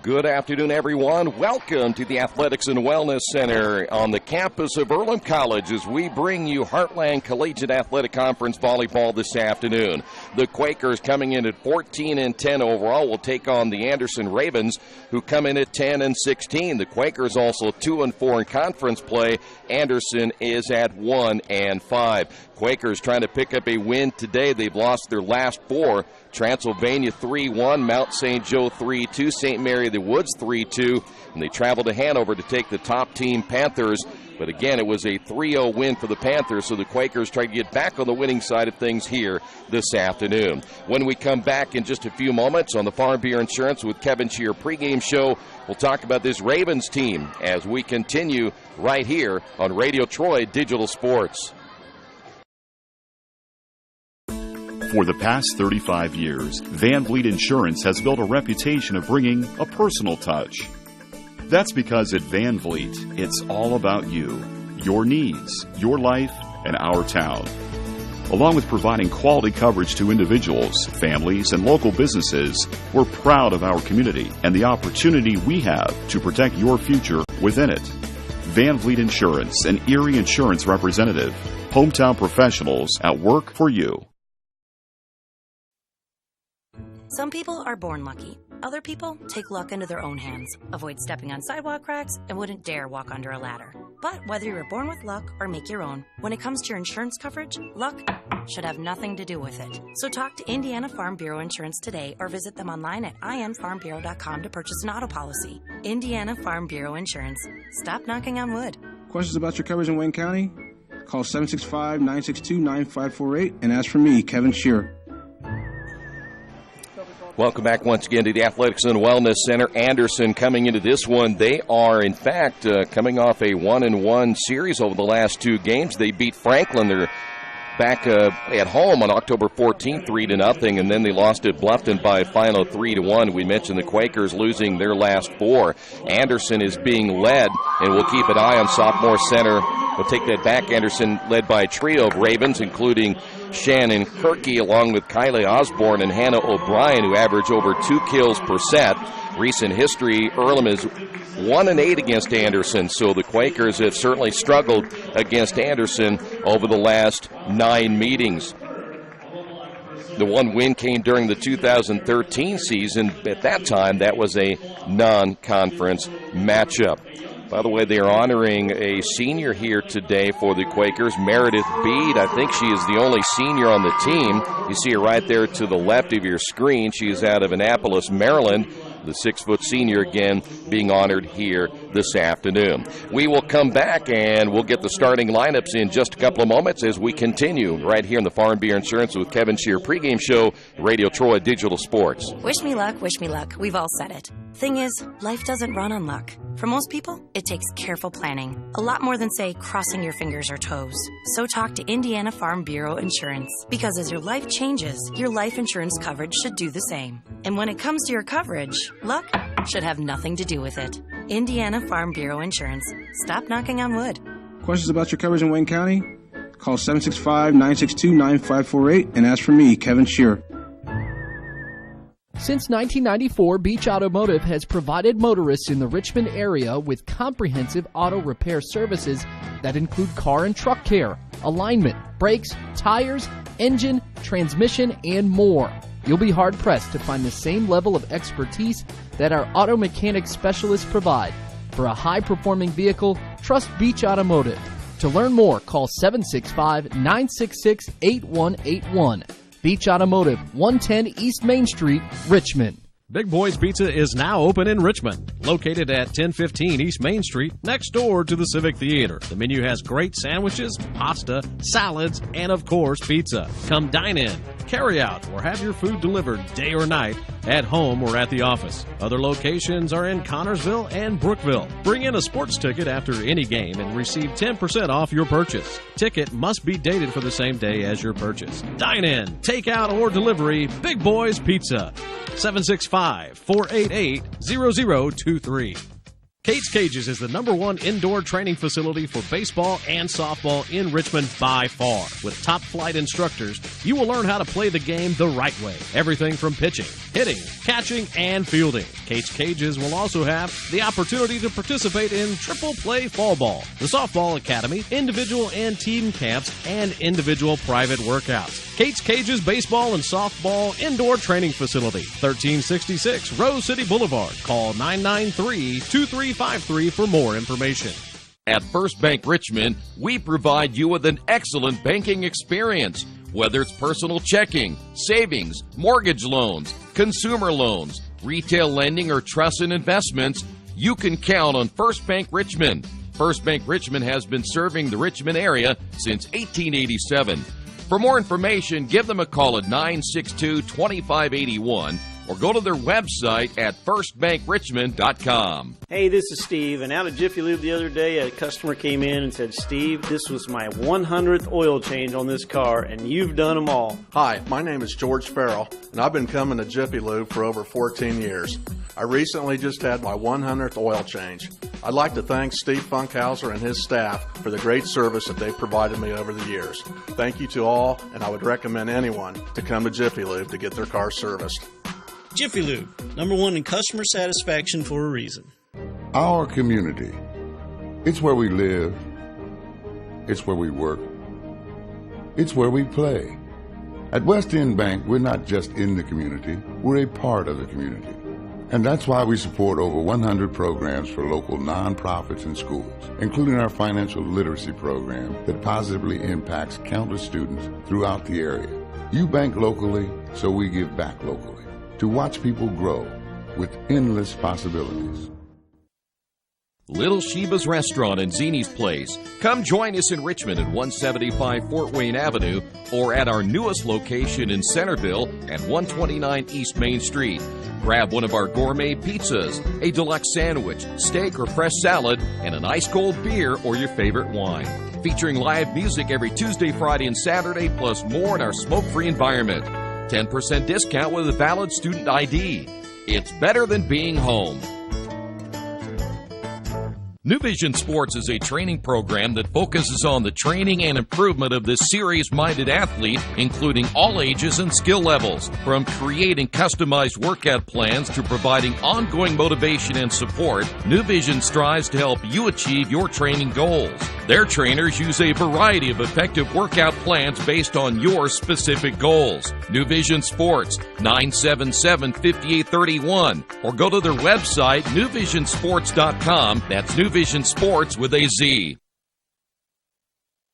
Good afternoon, everyone. Welcome to the Athletics and Wellness Center on the campus of Earlham College as we bring you Heartland Collegiate Athletic Conference volleyball this afternoon. The Quakers coming in at 14-10 overall will take on the Anderson Ravens, who come in at 10-16. The Quakers also 2-4 in conference play. Anderson is at 1-5. Quakers trying to pick up a win today. They've lost their last four. Transylvania 3-1, Mount St. Joe 3-2, St. Mary of the Woods 3-2, and they travel to Hanover to take the top team Panthers. But again, it was a 3-0 win for the Panthers, so the Quakers try to get back on the winning side of things here this afternoon. When we come back in just a few moments on the Farm Bureau Insurance with Kevin Shear pregame show, we'll talk about this Ravens team as we continue right here on Radio Troy Digital Sports. For the past 35 years, Van Vliet Insurance has built a reputation of bringing a personal touch. That's because at Van Vliet, it's all about you, your needs, your life, and our town. Along with providing quality coverage to individuals, families, and local businesses, we're proud of our community and the opportunity we have to protect your future within it. Van Vliet Insurance, an Erie Insurance representative. Hometown professionals at work for you. Some people are born lucky. Other people take luck into their own hands, avoid stepping on sidewalk cracks, and wouldn't dare walk under a ladder. But whether you're born with luck or make your own, when it comes to your insurance coverage, luck should have nothing to do with it. So talk to Indiana Farm Bureau Insurance today or visit them online at infarmbureau.com to purchase an auto policy. Indiana Farm Bureau Insurance. Stop knocking on wood. Questions about your coverage in Wayne County? Call 765-962-9548 and ask for me, Kevin Shear. Welcome back once again to the Athletics and Wellness Center. Anderson coming into this one. They are, in fact, coming off a 1-1 series over the last two games. They beat Franklin. They're back at home on October 14th, 3-0, and then they lost at Bluffton by a final 3-1. We mentioned the Quakers losing their last four. Anderson is being led, and we'll keep an eye on sophomore center. We'll take that back. Anderson led by a trio of Ravens, including Shannon Kirky, along with Kylie Osborne and Hannah O'Brien, who average over 2 kills per set. Recent history, Earlham is 1-8 against Anderson, so the Quakers have certainly struggled against Anderson over the last 9 meetings. The one win came during the 2013 season. At that time, that was a non-conference matchup. By the way, they are honoring a senior here today for the Quakers, Meredith Bede. I think she is the only senior on the team. You see her right there to the left of your screen. She is out of Annapolis, Maryland. The 6-foot senior again being honored here this afternoon. We will come back and we'll get the starting lineups in just a couple of moments as we continue right here in the Farm Bureau Insurance with Kevin Shear pregame show, Radio Troy Digital Sports. Wish me luck, wish me luck. We've all said it. Thing is, life doesn't run on luck. For most people, it takes careful planning. A lot more than, say, crossing your fingers or toes. So talk to Indiana Farm Bureau Insurance. Because as your life changes, your life insurance coverage should do the same. And when it comes to your coverage, luck should have nothing to do with it. Indiana Farm Bureau Insurance. Stop knocking on wood. Questions about your coverage in Wayne County? Call 765-962-9548 and ask for me, Kevin Shear. Since 1994, Beach Automotive has provided motorists in the Richmond area with comprehensive auto repair services that include car and truck care, alignment, brakes, tires, engine, transmission, and more. You'll be hard-pressed to find the same level of expertise that our auto mechanic specialists provide. For a high-performing vehicle, trust Beach Automotive. To learn more, call 765-966-8181. Beach Automotive, 110 East Main Street, Richmond. Big Boys Pizza is now open in Richmond, located at 1015 East Main Street, next door to the Civic Theater. The menu has great sandwiches, pasta, salads, and of course, pizza. Come dine in, carry out, or have your food delivered day or night, at home or at the office. Other locations are in Connorsville and Brookville. Bring in a sports ticket after any game and receive 10% off your purchase. Ticket must be dated for the same day as your purchase. Dine in, take out, or delivery, Big Boys Pizza. 765-488-0023. Kate's Cages is the #1 indoor training facility for baseball and softball in Richmond by far. With top-flight instructors, you will learn how to play the game the right way. Everything from pitching, hitting, catching, and fielding. Kate's Cages will also have the opportunity to participate in triple play fall ball, the softball academy, individual and team camps, and individual private workouts. Kate's Cages Baseball and Softball Indoor Training Facility, 1366 Rose City Boulevard. Call 993-2353 for more information. At First Bank Richmond, we provide you with an excellent banking experience. Whether it's personal checking, savings, mortgage loans, consumer loans, retail lending, or trust and investments, you can count on First Bank Richmond. First Bank Richmond has been serving the Richmond area since 1887. For more information, give them a call at 962-2581 or go to their website at firstbankrichmond.com. Hey, this is Steve, and out at Jiffy Lube the other day, a customer came in and said, Steve, this was my 100th oil change on this car, and you've done them all. Hi, my name is George Farrell, and I've been coming to Jiffy Lube for over 14 years. I recently just had my 100th oil change. I'd like to thank Steve Funkhauser and his staff for the great service that they've provided me over the years. Thank you to all, and I would recommend anyone to come to Jiffy Lube to get their car serviced. Jiffy Lube, #1 in customer satisfaction for a reason. Our community. It's where we live. It's where we work. It's where we play. At West End Bank, we're not just in the community, we're a part of the community. And that's why we support over 100 programs for local nonprofits and schools, including our financial literacy program that positively impacts countless students throughout the area. You bank locally, so we give back locally. To watch people grow with endless possibilities. Little Sheba's Restaurant and Zini's Place. Come join us in Richmond at 175 Fort Wayne Avenue or at our newest location in Centerville at 129 East Main Street. Grab one of our gourmet pizzas, a deluxe sandwich, steak or fresh salad, and an ice-cold beer or your favorite wine. Featuring live music every Tuesday, Friday, and Saturday, plus more in our smoke-free environment. 10% discount with a valid student ID. It's better than being home. New Vision Sports is a training program that focuses on the training and improvement of this serious-minded athlete, including all ages and skill levels. From creating customized workout plans to providing ongoing motivation and support, New Vision strives to help you achieve your training goals. Their trainers use a variety of effective workout plans based on your specific goals. New Vision Sports, 977-5831, or go to their website, newvisionsports.com. That's New Vision Sports with a Z.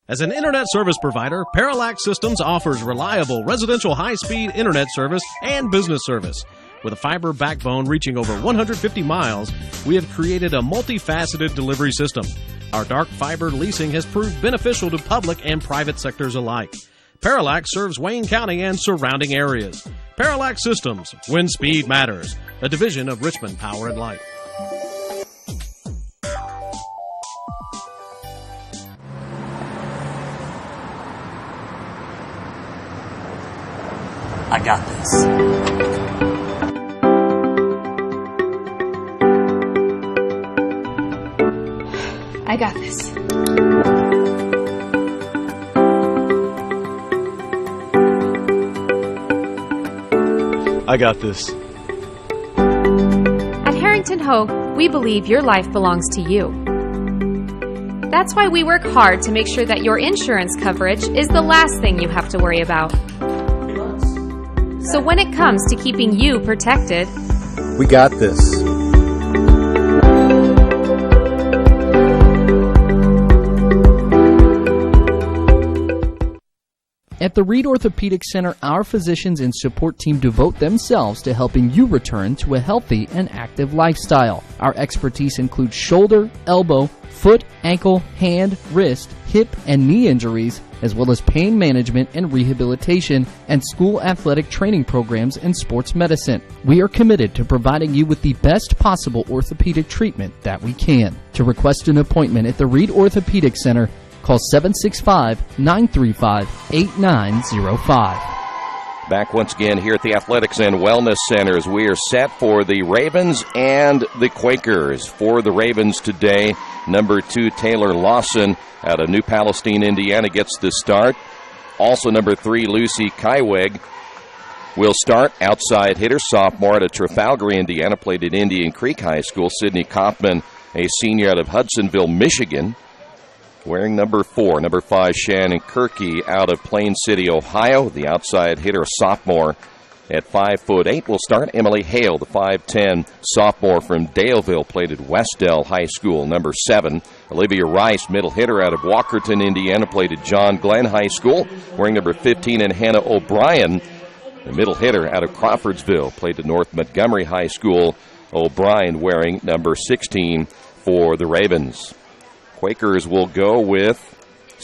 As an internet service provider, Parallax Systems offers reliable residential high-speed internet service and business service. With a fiber backbone reaching over 150 miles, we have created a multifaceted delivery system. Our dark fiber leasing has proved beneficial to public and private sectors alike. Parallax serves Wayne County and surrounding areas. Parallax Systems, when speed matters, a division of Richmond Power and Light. I got this. I got this. I got this. At Harrington Hogue, we believe your life belongs to you. That's why we work hard to make sure that your insurance coverage is the last thing you have to worry about. So when it comes to keeping you protected, we got this. At the Reed Orthopedic Center, our physicians and support team devote themselves to helping you return to a healthy and active lifestyle. Our expertise includes shoulder, elbow, foot, ankle, hand, wrist, hip, and knee injuries, as well as pain management and rehabilitation, and school athletic training programs and sports medicine. We are committed to providing you with the best possible orthopedic treatment that we can. To request an appointment at the Reed Orthopedic Center, call 765-935-8905. Back once again here at the Athletics and Wellness Centers. We are set for the Ravens and the Quakers. For the Ravens today, number 2, Taylor Lawson out of New Palestine, Indiana, gets the start. Also number 3, Lucy Kyweg will start. Outside hitter, sophomore out of Trafalgar, Indiana, played at Indian Creek High School. Sydney Kaufman, a senior out of Hudsonville, Michigan, wearing number 4. Number 5, Shannon Kirky out of Plain City, Ohio. The outside hitter, a sophomore at 5'8", will start. Emily Hale, the 5'10" sophomore from Daleville, played at Westdale High School. Number 7, Olivia Rice, middle hitter out of Walkerton, Indiana, played at John Glenn High School. Wearing number 15, and Hannah O'Brien, the middle hitter out of Crawfordsville, played at North Montgomery High School. O'Brien wearing number 16 for the Ravens. Quakers will go with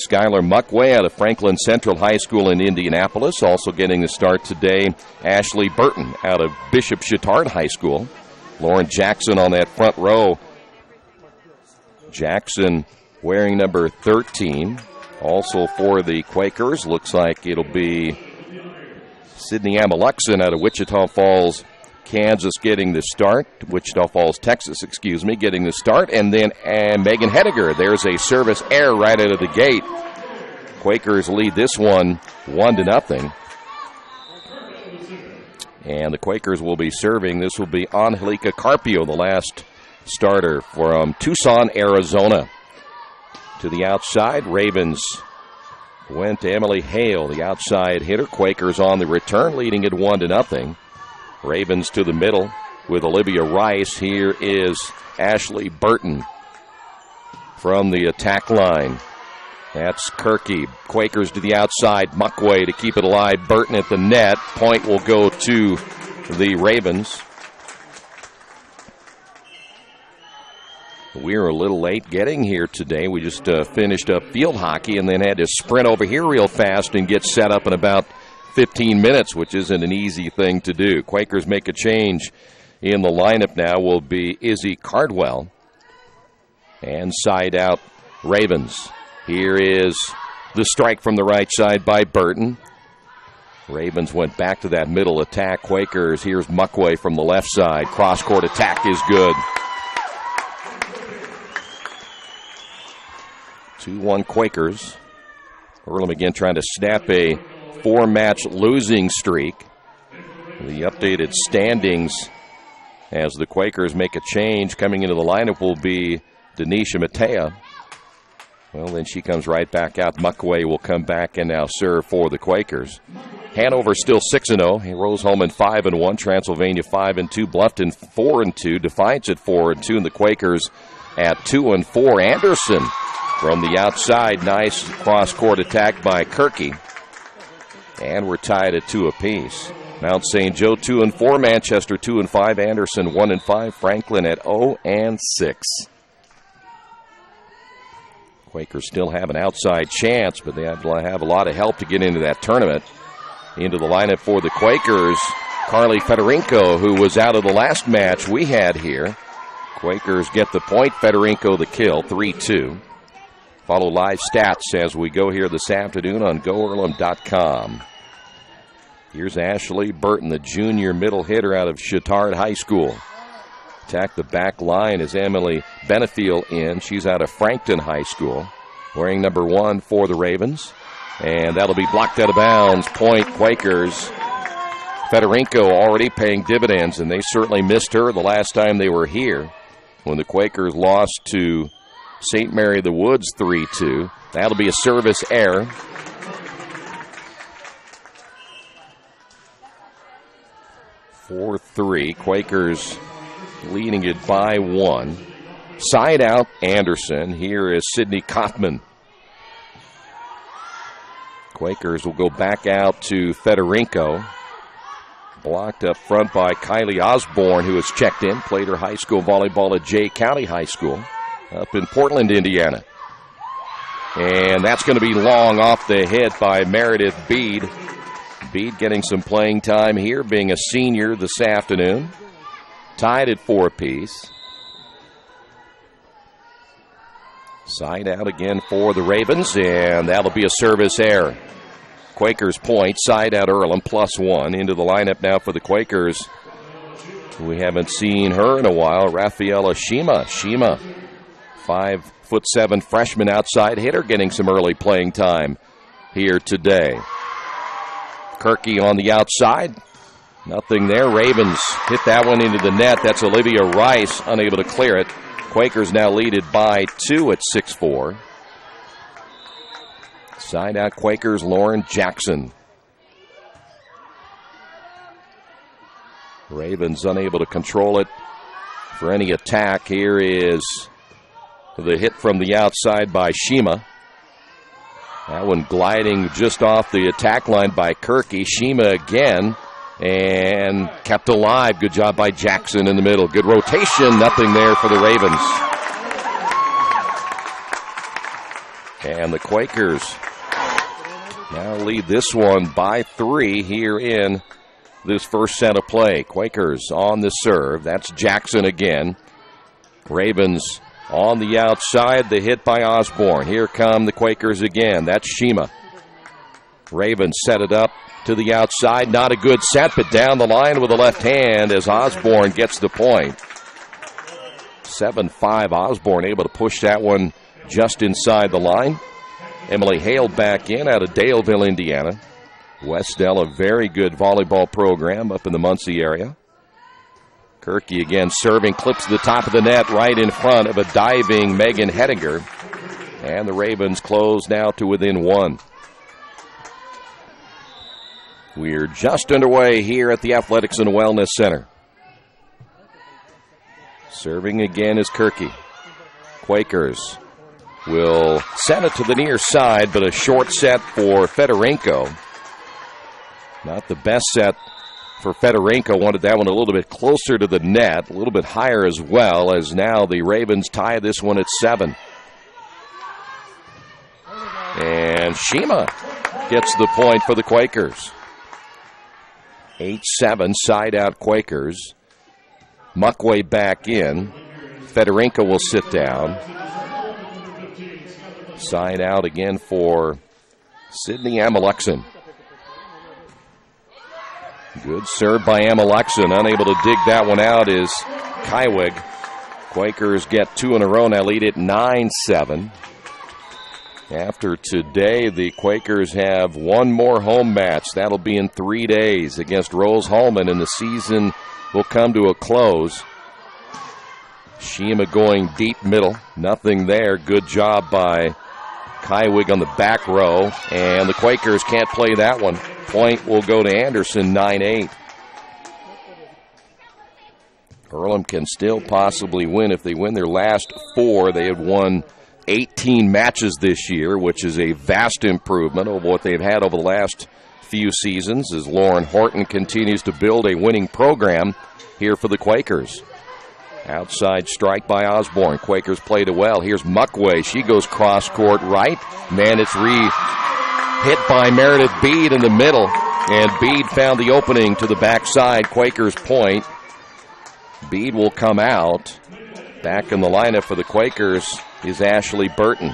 Skylar Muckway out of Franklin Central High School in Indianapolis. Also getting the start today, Ashley Burton out of Bishop Chatard High School. Lauren Jackson on that front row. Jackson wearing number 13. Also for the Quakers, looks like it'll be Sydney Ameluxon out of Wichita Falls, Kansas, getting the start. Wichita Falls, Texas, getting the start. And then Megan Hediger. There's a service error right out of the gate. Quakers lead this one 1-0. And the Quakers will be serving. This will be Angelica Carpio, the last starter from Tucson, Arizona. To the outside, Ravens went to Emily Hale, the outside hitter. Quakers on the return, leading it 1-0. Ravens to the middle with Olivia Rice. Here is Ashley Burton from the attack line. That's Kirky. Quakers to the outside. Muckway to keep it alive. Burton at the net. Point will go to the Ravens. We were a little late getting here today. We just finished up field hockey and then had to sprint over here real fast and get set up in about 15 minutes, which isn't an easy thing to do. Quakers make a change in the lineup now. Will be Izzy Cardwell. And side out, Ravens. Here is the strike from the right side by Burton. Ravens went back to that middle attack. Quakers, here's Muckway from the left side. Cross-court attack is good. 2-1 Quakers. Earlham again trying to snap a 4-match losing streak. The updated standings as the Quakers make a change. Coming into the lineup will be Denisha Matea. Well, then she comes right back out. Muckway will come back and now serve for the Quakers. Hanover still 6-0. Roseholman 5-1. Transylvania 5-2. Bluffton 4-2. Defiance at 4-2. And the Quakers at 2-4. Anderson from the outside. Nice cross-court attack by Kirky. And we're tied at 2 apiece. Mount St. Joe 2-4. Manchester 2-5. Anderson 1-5. Franklin at 0-6. Quakers still have an outside chance, but they have a lot of help to get into that tournament. Into the lineup for the Quakers, Carly Fedorenko, who was out of the last match we had here. Quakers get the point. Fedorenko the kill, 3-2. Follow live stats as we go here this afternoon on GoEarlham.com. Here's Ashley Burton, the junior middle hitter out of Chatard High School. Attack the back line is Emily Benefiel in. She's out of Frankton High School, wearing number 1 for the Ravens. And that'll be blocked out of bounds. Point Quakers. Fedorenko already paying dividends, and they certainly missed her the last time they were here when the Quakers lost to St. Mary of the Woods 3-2. That'll be a service error. (4-3). Quakers leading it by 1. Side out, Anderson. Here is Sydney Kaufman. Quakers will go back out to Fedorenko. Blocked up front by Kylie Osborne, who has checked in. Played her high school volleyball at Jay County High School up in Portland, Indiana. And that's going to be long off the hit by Meredith Bede. Bede getting some playing time here, being a senior this afternoon. Tied at 4 apiece. Side out again for the Ravens, and that'll be a service error. Quakers point, side out Earlham, +1. Into the lineup now for the Quakers. We haven't seen her in a while, Rafaela Shima. Shima, 5'7" freshman outside hitter, getting some early playing time here today. Kirky on the outside. Nothing there. Ravens hit that one into the net. That's Olivia Rice, unable to clear it. Quakers now lead it by 2 at 6-4. Side out Quakers, Lauren Jackson. Ravens unable to control it for any attack. Here is the hit from the outside by Shima. That one gliding just off the attack line by Kirky. Shima again, and kept alive. Good job by Jackson in the middle. Good rotation. Nothing there for the Ravens. And the Quakers now lead this one by 3 here in this first set of play. Quakers on the serve. That's Jackson again. Ravens on the outside. The hit by Osborne. Here come the Quakers again. That's Shima. Ravens set it up to the outside. Not a good set, but down the line with the left hand as Osborne gets the point. 7-5 Osborne able to push that one just inside the line. Emily Hale back in out of Daleville, Indiana. Westdale, a very good volleyball program up in the Muncie area. Kirky again serving, clips to the top of the net right in front of a diving Megan Hedinger. And the Ravens close now to within 1. We're just underway here at the Athletics and Wellness Center. Serving again is Kirky. Quakers will send it to the near side, but a short set for Fedorenko. Not the best set for Fedorenko. Wanted that one a little bit closer to the net, a little bit higher as well, as now the Ravens tie this one at 7. And Shima gets the point for the Quakers. 8-7, side out Quakers. Muckway back in. Fedorenko will sit down. Side out again for Sydney Amalexon. Good serve by Amalexon. Unable to dig that one out is Kywig. Quakers get 2 in a row now, lead it 9-7. After today, the Quakers have one more home match. That'll be in 3 days against Rose-Hulman, and the season will come to a close. Shima going deep middle. Nothing there. Good job by Kywig on the back row, and the Quakers can't play that one. Point will go to Anderson, 9-8. Earlham can still possibly win if they win their last 4. They have won 18 matches this year, which is a vast improvement over what they've had over the last few seasons as Lauren Horton continues to build a winning program here for the Quakers. Outside strike by Osborne. Quakers played it well. Here's Muckway. She goes cross-court right. Man, it's hit by Meredith Bede in the middle. And Bede found the opening to the backside. Quakers point. Bede will come out. Back in the lineup for the Quakers is Ashley Burton.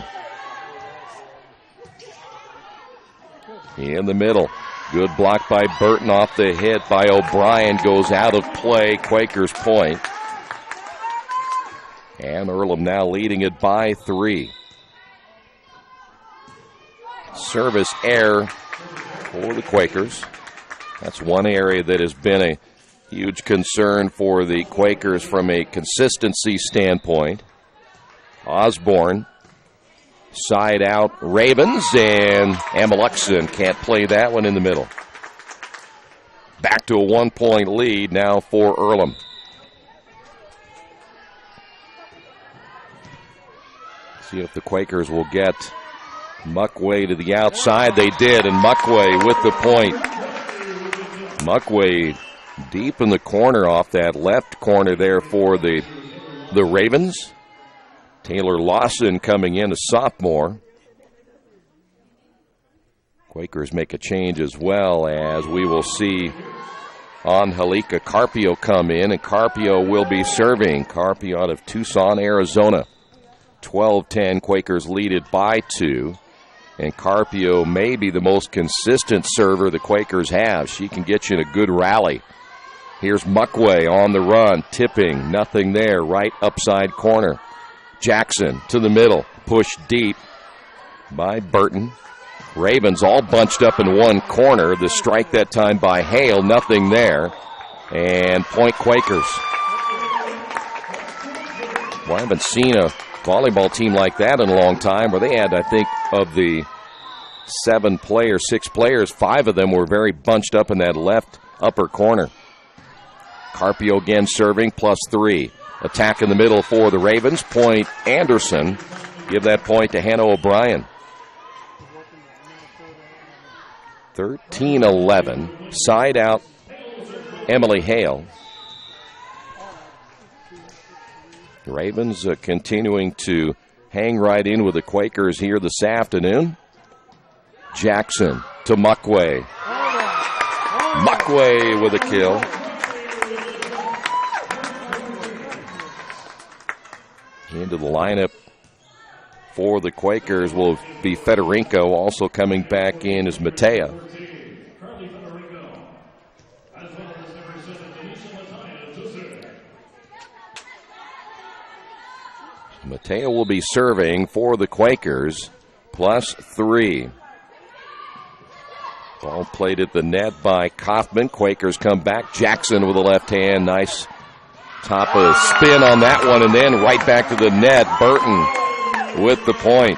In the middle. Good block by Burton off the hit by O'Brien. Goes out of play. Quakers point. And Earlham now leading it by 3. Service error for the Quakers. That's one area that has been a huge concern for the Quakers from a consistency standpoint. Osborne, side out Ravens, and Amalexon can't play that one in the middle. Back to a 1-point lead now for Earlham. See if the Quakers will get Muckway to the outside. They did, and Muckway with the point. Muckway deep in the corner off that left corner there for the Ravens. Taylor Lawson coming in, a sophomore. Quakers make a change as well, as we will see Angelica Carpio come in, and Carpio will be serving. Carpio out of Tucson, Arizona. 12-10, Quakers lead it by 2. And Carpio may be the most consistent server the Quakers have. She can get you in a good rally. Here's Muckway on the run, tipping, nothing there, right upside corner. Jackson to the middle, pushed deep by Burton. Ravens all bunched up in one corner. The strike that time by Hale, nothing there. And point Quakers. Well, I haven't seen a volleyball team like that in a long time, where they had, I think, of the 6 players, 5 of them were very bunched up in that left upper corner. Carpio again serving, +3. Attack in the middle for the Ravens. Point Anderson. Give that point to Hannah O'Brien. 13-11. Side out, Emily Hale. Ravens continuing to hang right in with the Quakers here this afternoon. Jackson to Muckway. Muckway with a kill. Into the lineup for the Quakers will be Federico. Also coming back in is Matea. Matea will be serving for the Quakers, +3. Ball played at the net by Kaufman. Quakers come back. Jackson with a left hand. Nice top of spin on that one, and then right back to the net. Burton with the point.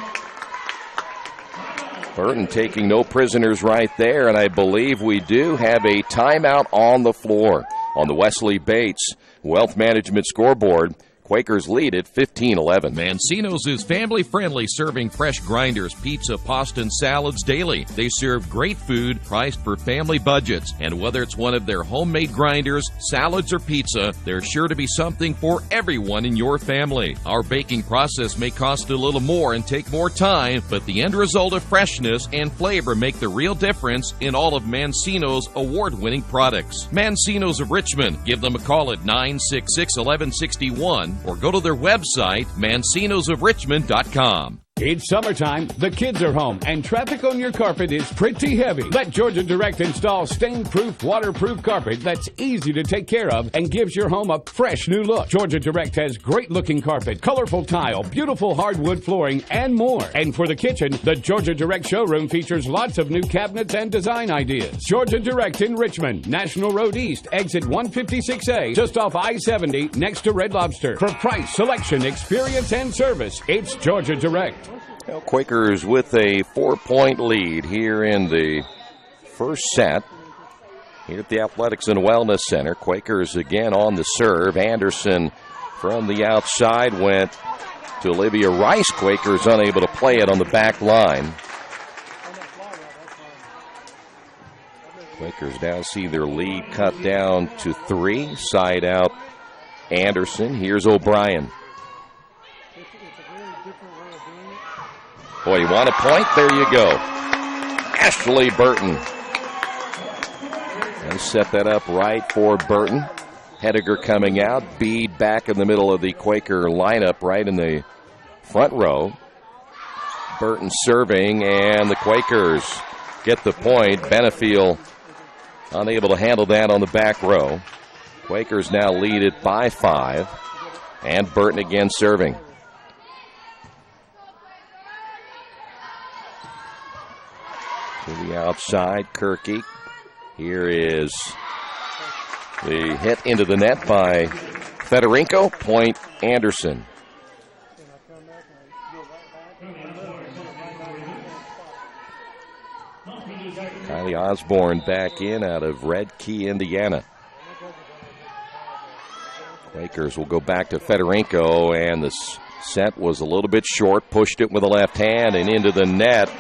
Burton taking no prisoners right there, and I believe we do have a timeout on the floor on the Wesley Bates Wealth Management scoreboard. Quakers lead at 15-11. Mancino's is family-friendly, serving fresh grinders, pizza, pasta, and salads daily. They serve great food priced for family budgets. And whether it's one of their homemade grinders, salads, or pizza, there's sure to be something for everyone in your family. Our baking process may cost a little more and take more time, but the end result of freshness and flavor make the real difference in all of Mancino's award-winning products. Mancino's of Richmond. Give them a call at 966-1161. Or go to their website, mancinosofrichmond.com. It's summertime, the kids are home, and traffic on your carpet is pretty heavy. Let Georgia Direct install stain-proof, waterproof carpet that's easy to take care of and gives your home a fresh new look. Georgia Direct has great-looking carpet, colorful tile, beautiful hardwood flooring, and more. And for the kitchen, the Georgia Direct showroom features lots of new cabinets and design ideas. Georgia Direct in Richmond, National Road East, exit 156A, just off I-70, next to Red Lobster. For price, selection, experience, and service, it's Georgia Direct. Well, Quakers with a 4-point lead here in the first set here at the Athletics and Wellness Center. Quakers again on the serve. Anderson from the outside went to Olivia Rice. Quakers unable to play it on the back line. Quakers now see their lead cut down to 3. Side out Anderson. Here's O'Brien. Boy, you want a point? There you go. Ashley Burton. They set that up right for Burton. Hediger coming out. Bede back in the middle of the Quaker lineup, right in the front row. Burton serving, and the Quakers get the point. Benefiel unable to handle that on the back row. Quakers now lead it by 5. And Burton again serving. To the outside, Kirky. Here is the hit into the net by Federico. Point Anderson. Kylie Osborne back in out of Red Key, Indiana. Quakers will go back to Federico, and the set was a little bit short. Pushed it with the left hand and into the net.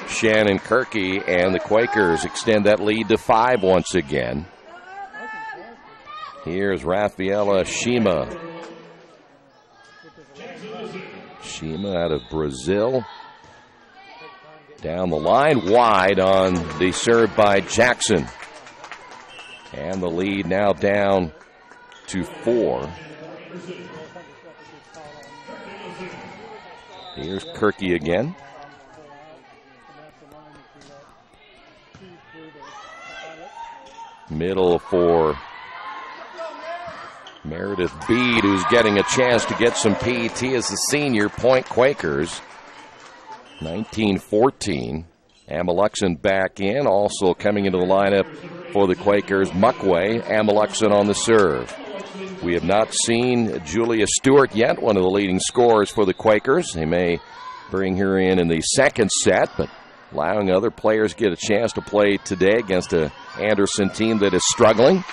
Shannon Kirky, and the Quakers extend that lead to 5 once again. Here's Rafaela Shima. Shima out of Brazil. Down the line, wide on the serve by Jackson. And the lead now down to 4. Here's Kirky again. Middle for Meredith Bede, who's getting a chance to get some PET as a senior. Point Quakers, 19-14. Ameluxon back in. Also coming into the lineup for the Quakers, Muckway. Ameluxon on the serve. We have not seen Julia Stewart yet, one of the leading scorers for the Quakers. They may bring her in the second set, but allowing other players get a chance to play today against a Anderson team that is struggling.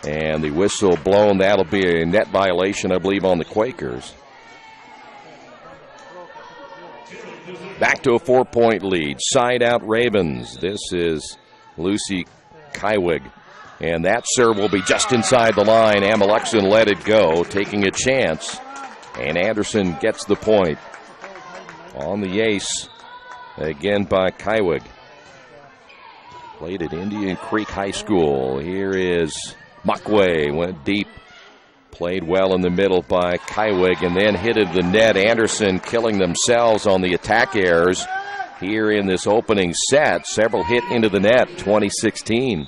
And the whistle blown, that'll be a net violation, I believe, on the Quakers. Back to a 4-point lead. Side out Ravens. This is Lucy Kywig. And that serve will be just inside the line. Ameluxon let it go, taking a chance. And Anderson gets the point. On the ace, again by Kywig. Played at Indian Creek High School. Here is Muckway. Went deep. Played well in the middle by Kywig and then hit it the net. Anderson killing themselves on the attack errors here in this opening set. Several hit into the net, 2016.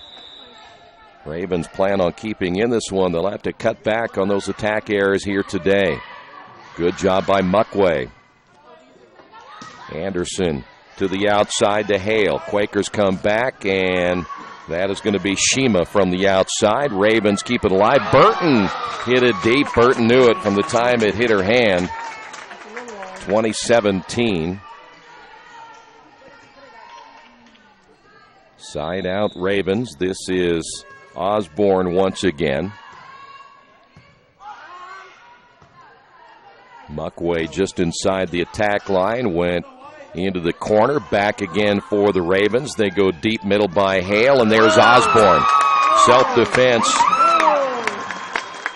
Ravens plan on keeping in this one. They'll have to cut back on those attack errors here today. Good job by Muckway. Anderson to the outside to Hale. Quakers come back, and that is going to be Shima from the outside. Ravens keep it alive. Burton hit it deep. Burton knew it from the time it hit her hand. 2017. Side out Ravens. This is Osborne once again. Muckway just inside the attack line. Went into the corner. Back again for the Ravens. They go deep middle by Hale, and there's Osborne. Self-defense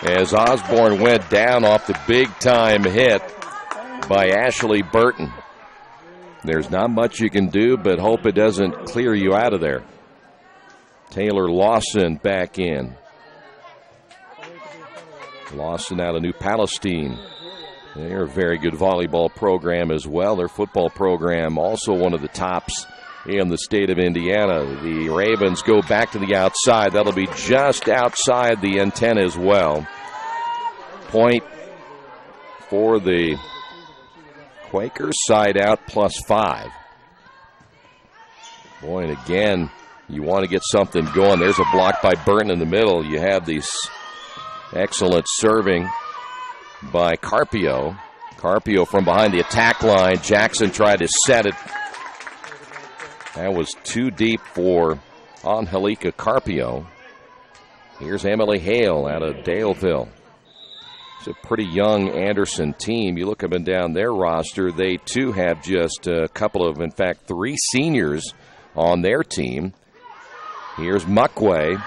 as Osborne went down off the big-time hit by Ashley Burton. There's not much you can do, but hope it doesn't clear you out of there. Taylor Lawson back in. Lawson out of New Palestine. They're a very good volleyball program as well. Their football program also one of the tops in the state of Indiana. The Ravens go back to the outside. That'll be just outside the antenna as well. Point for the Quakers, side out +5. Boy, and again, you want to get something going. There's a block by Burton in the middle. You have these excellent serving by Carpio. Carpio from behind the attack line. Jackson tried to set it. That was too deep for Angelica Carpio. Here's Emily Hale out of Daleville. It's a pretty young Anderson team. You look up and down their roster, they too have just a couple of, in fact, 3 seniors on their team. Here's Muckway.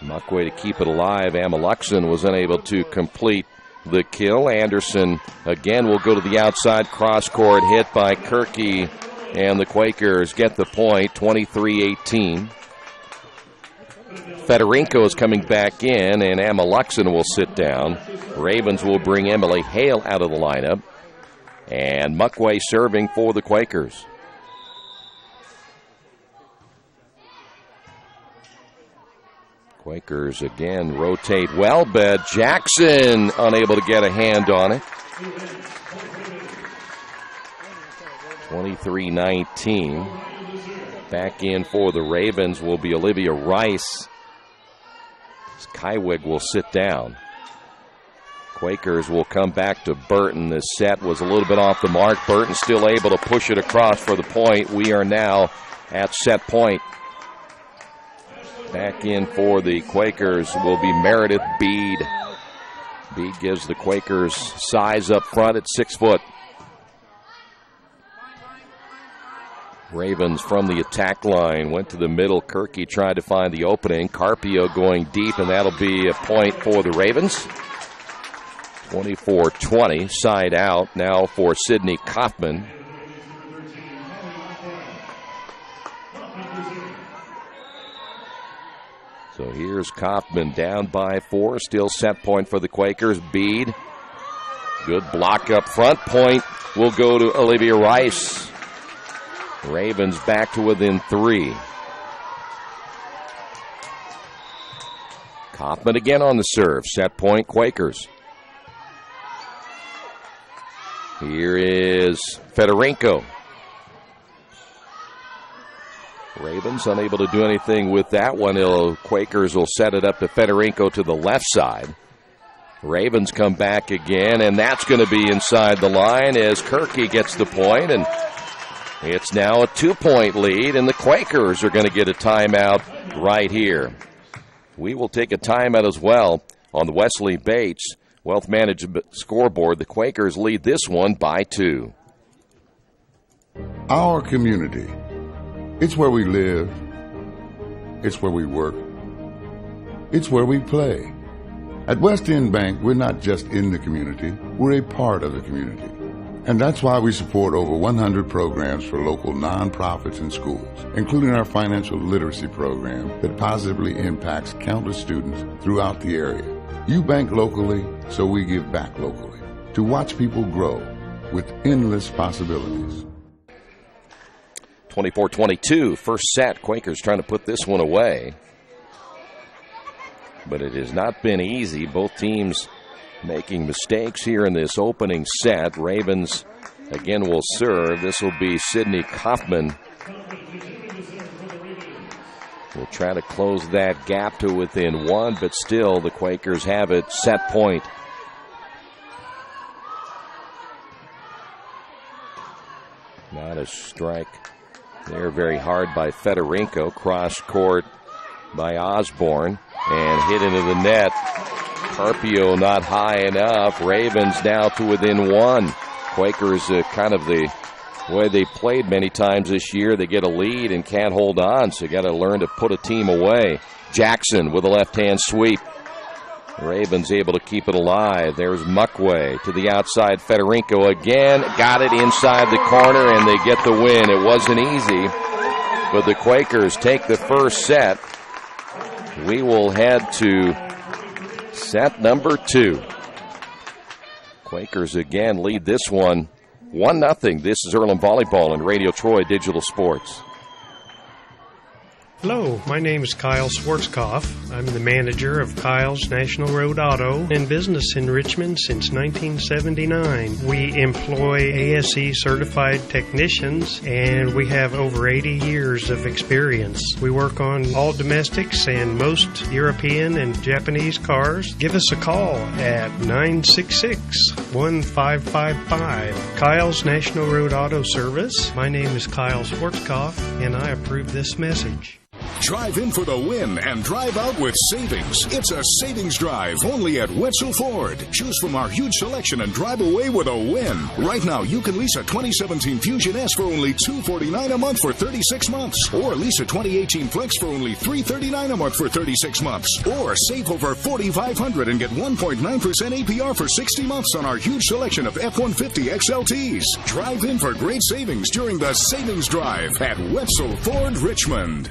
Muckway to keep it alive. Ameluxon was unable to complete the kill. Anderson again will go to the outside. Cross-court hit by Kirky, and the Quakers get the point, 23-18. Fedorenko is coming back in, and Ameluxon will sit down. Ravens will bring Emily Hale out of the lineup. And Muckway serving for the Quakers. Quakers again rotate well, but Jackson unable to get a hand on it. 23-19. Back in for the Ravens will be Olivia Rice. Kywig will sit down. Quakers will come back to Burton. This set was a little bit off the mark. Burton still able to push it across for the point. We are now at set point. Back in for the Quakers will be Meredith Bede. Bede gives the Quakers size up front at 6 foot. Ravens from the attack line went to the middle. Kirky tried to find the opening. Carpio going deep, and that'll be a point for the Ravens. 24-20, side out now for Sydney Kaufman. So here's Kaufman down by 4, still set point for the Quakers. Bede, good block up front. Point will go to Olivia Rice. Ravens back to within 3. Kaufman again on the serve. Set point, Quakers. Here is Fedorenko. Ravens unable to do anything with that one. Quakers will set it up to Fedorenko to the left side. Ravens come back again, and that's going to be inside the line as Kirky gets the point, and it's now a 2-point lead, and the Quakers are going to get a timeout right here. We will take a timeout as well on the Wesley Bates Wealth Management scoreboard. The Quakers lead this one by 2. Our community. It's where we live. It's where we work. It's where we play. At West End Bank, we're not just in the community, we're a part of the community. And that's why we support over 100 programs for local nonprofits and schools, including our financial literacy program that positively impacts countless students throughout the area. You bank locally, so we give back locally to watch people grow with endless possibilities. 24-22, first set. Quakers trying to put this one away. But it has not been easy. Both teams making mistakes here in this opening set. Ravens again will serve. This will be Sidney Kaufman. We'll try to close that gap to within 1, but still the Quakers have it. Set point. Not a strike there, very hard by Fedorenko. Cross court by Osborne and hit into the net. Carpio not high enough. Ravens now to within 1. Quakers kind of the way they played many times this year. They get a lead and can't hold on, so you got to learn to put a team away. Jackson with a left-hand sweep. Ravens able to keep it alive. There's Muckway to the outside. Fedorenko again. Got it inside the corner, and they get the win. It wasn't easy, but the Quakers take the first set. We will head to set number 2. Quakers again lead this one 1-0. This is Earlham Volleyball and Radio Troy Digital Sports. Hello, my name is Kyle Schwarzkopf. I'm the manager of Kyle's National Road Auto and business in Richmond since 1979. We employ ASE certified technicians and we have over 80 years of experience. We work on all domestics and most European and Japanese cars. Give us a call at 966-1555. Kyle's National Road Auto Service. My name is Kyle Schwarzkopf and I approve this message. Drive in for the win and drive out with savings. It's a savings drive only at Wetzel Ford. Choose from our huge selection and drive away with a win. Right now, you can lease a 2017 Fusion S for only $249 a month for 36 months. Or lease a 2018 Flex for only $339 a month for 36 months. Or save over $4,500 and get 1.9% APR for 60 months on our huge selection of F-150 XLTs. Drive in for great savings during the Savings Drive at Wetzel Ford, Richmond.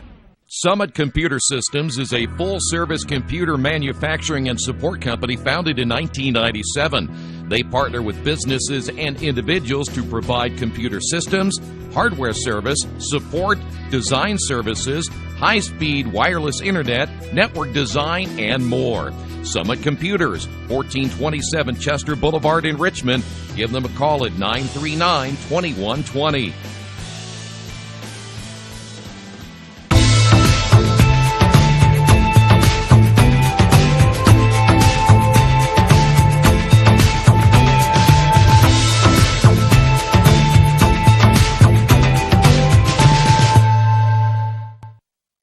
Summit Computer Systems is a full-service computer manufacturing and support company founded in 1997. They partner with businesses and individuals to provide computer systems, hardware service, support, design services, high-speed wireless internet, network design, and more. Summit Computers, 1427 Chester Boulevard in Richmond. Give them a call at 939-2120.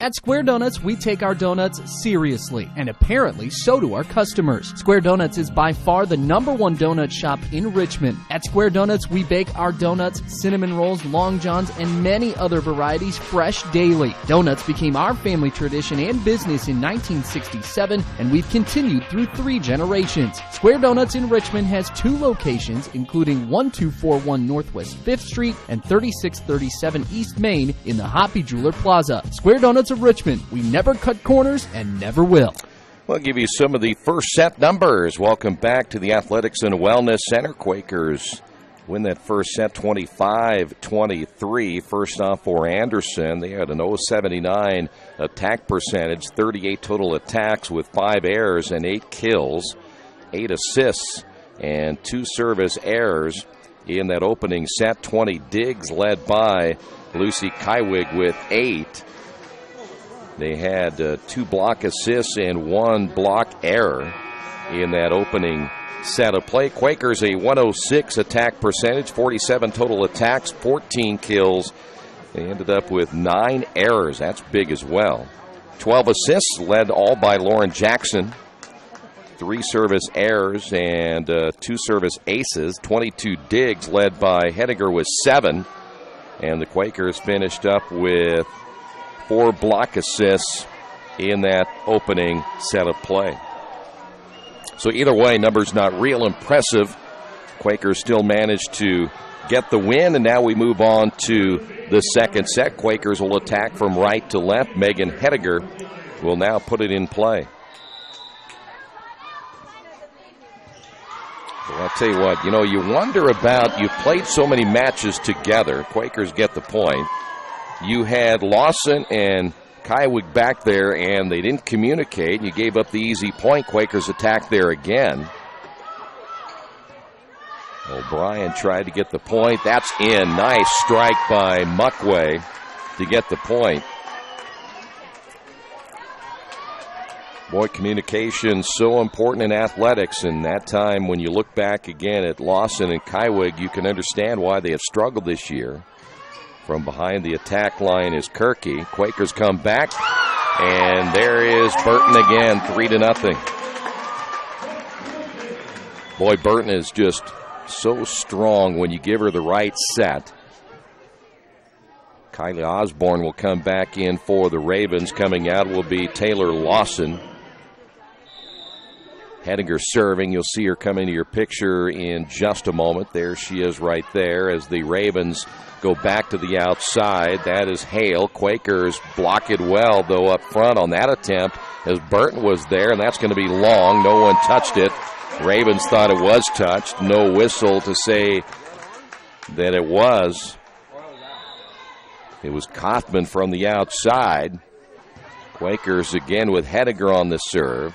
At Square Donuts, we take our donuts seriously, and apparently so do our customers. Square Donuts is by far the #1 donut shop in Richmond. At Square Donuts, we bake our donuts, cinnamon rolls, long johns, and many other varieties fresh daily. Donuts became our family tradition and business in 1967, and we've continued through 3 generations. Square Donuts in Richmond has 2 locations, including 1241 Northwest 5th Street and 3637 East Main in the Hoppy Jeweler Plaza. Square Donuts of Richmond. We never cut corners and never will. We'll give you some of the first set numbers. Welcome back to the Athletics and Wellness Center. Quakers win that first set 25-23. First off for Anderson, they had an 0.79 attack percentage, 38 total attacks with 5 errors and 8 kills, 8 assists, and 2 service errors in that opening set. 20 digs led by Lucy Kywig with 8. They had 2 block assists and 1 block error in that opening set of play. Quakers a 106 attack percentage, 47 total attacks, 14 kills. They ended up with 9 errors. That's big as well. 12 assists led all by Lauren Jackson. 3 service errors and 2 service aces. 22 digs led by Hediger with 7. And the Quakers finished up with 4 block assists in that opening set of play. So either way, numbers not real impressive. Quakers still managed to get the win, and now we move on to the second set. Quakers will attack from right to left. Megan Hediger will now put it in play. Well, I'll tell you what, you wonder about, you played so many matches together. Quakers get the point. You had Lawson and Kywig back there, and they didn't communicate. You gave up the easy point. Quakers attacked there again. O'Brien tried to get the point. That's in. Nice strike by Muckway to get the point. Boy, communication so important in athletics, and that time when you look back again at Lawson and Kywig, you can understand why they have struggled this year. From behind the attack line is Kirky. Quakers come back, and there is Burton again, 3-0. Boy, Burton is just so strong when you give her the right set. Kylie Osborne will come back in for the Ravens. Coming out will be Taylor Lawson. Hediger serving. You'll see her come into your picture in just a moment. There she is right there as the Ravens go back to the outside. That is Hale. Quakers block it well, though, up front on that attempt as Burton was there, and that's going to be long. No one touched it. Ravens thought it was touched. No whistle to say that it was. It was Kaufman from the outside. Quakers again with Hediger on the serve.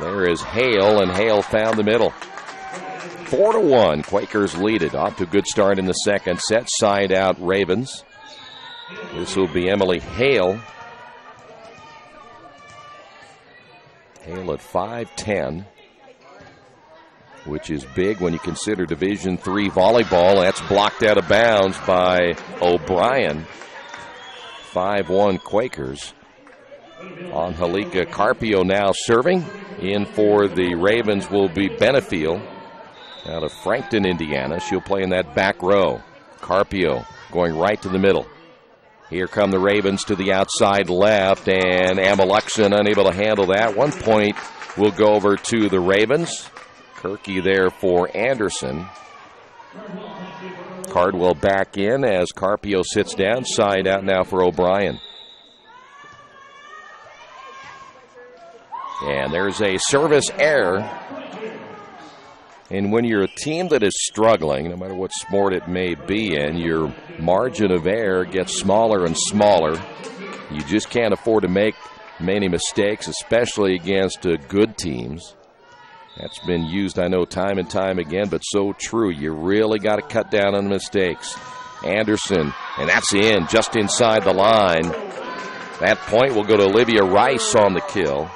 There is Hale, and Hale found the middle. 4-1, Quakers lead it. Off to a good start in the second set. Side out Ravens. This will be Emily Hale. Hale at 5'10", which is big when you consider Division III volleyball. That's blocked out of bounds by O'Brien. 5-1 Quakers. Angelica Carpio now serving. In for the Ravens will be Benefiel out of Frankton, Indiana. She'll play in that back row. Carpio going right to the middle. Here come the Ravens to the outside left, and Amalexon unable to handle that. 1 point will go over to the Ravens. Kirky there for Anderson. Cardwell back in as Carpio sits down. Side out now for O'Brien. And there's a service error. And when you're a team that is struggling, no matter what sport it may be in, your margin of error gets smaller and smaller. You just can't afford to make many mistakes, especially against good teams. That's been used, I know, time and time again, but so true. You really got to cut down on the mistakes. Anderson, and that's in, just inside the line. That point will go to Olivia Rice on the kill.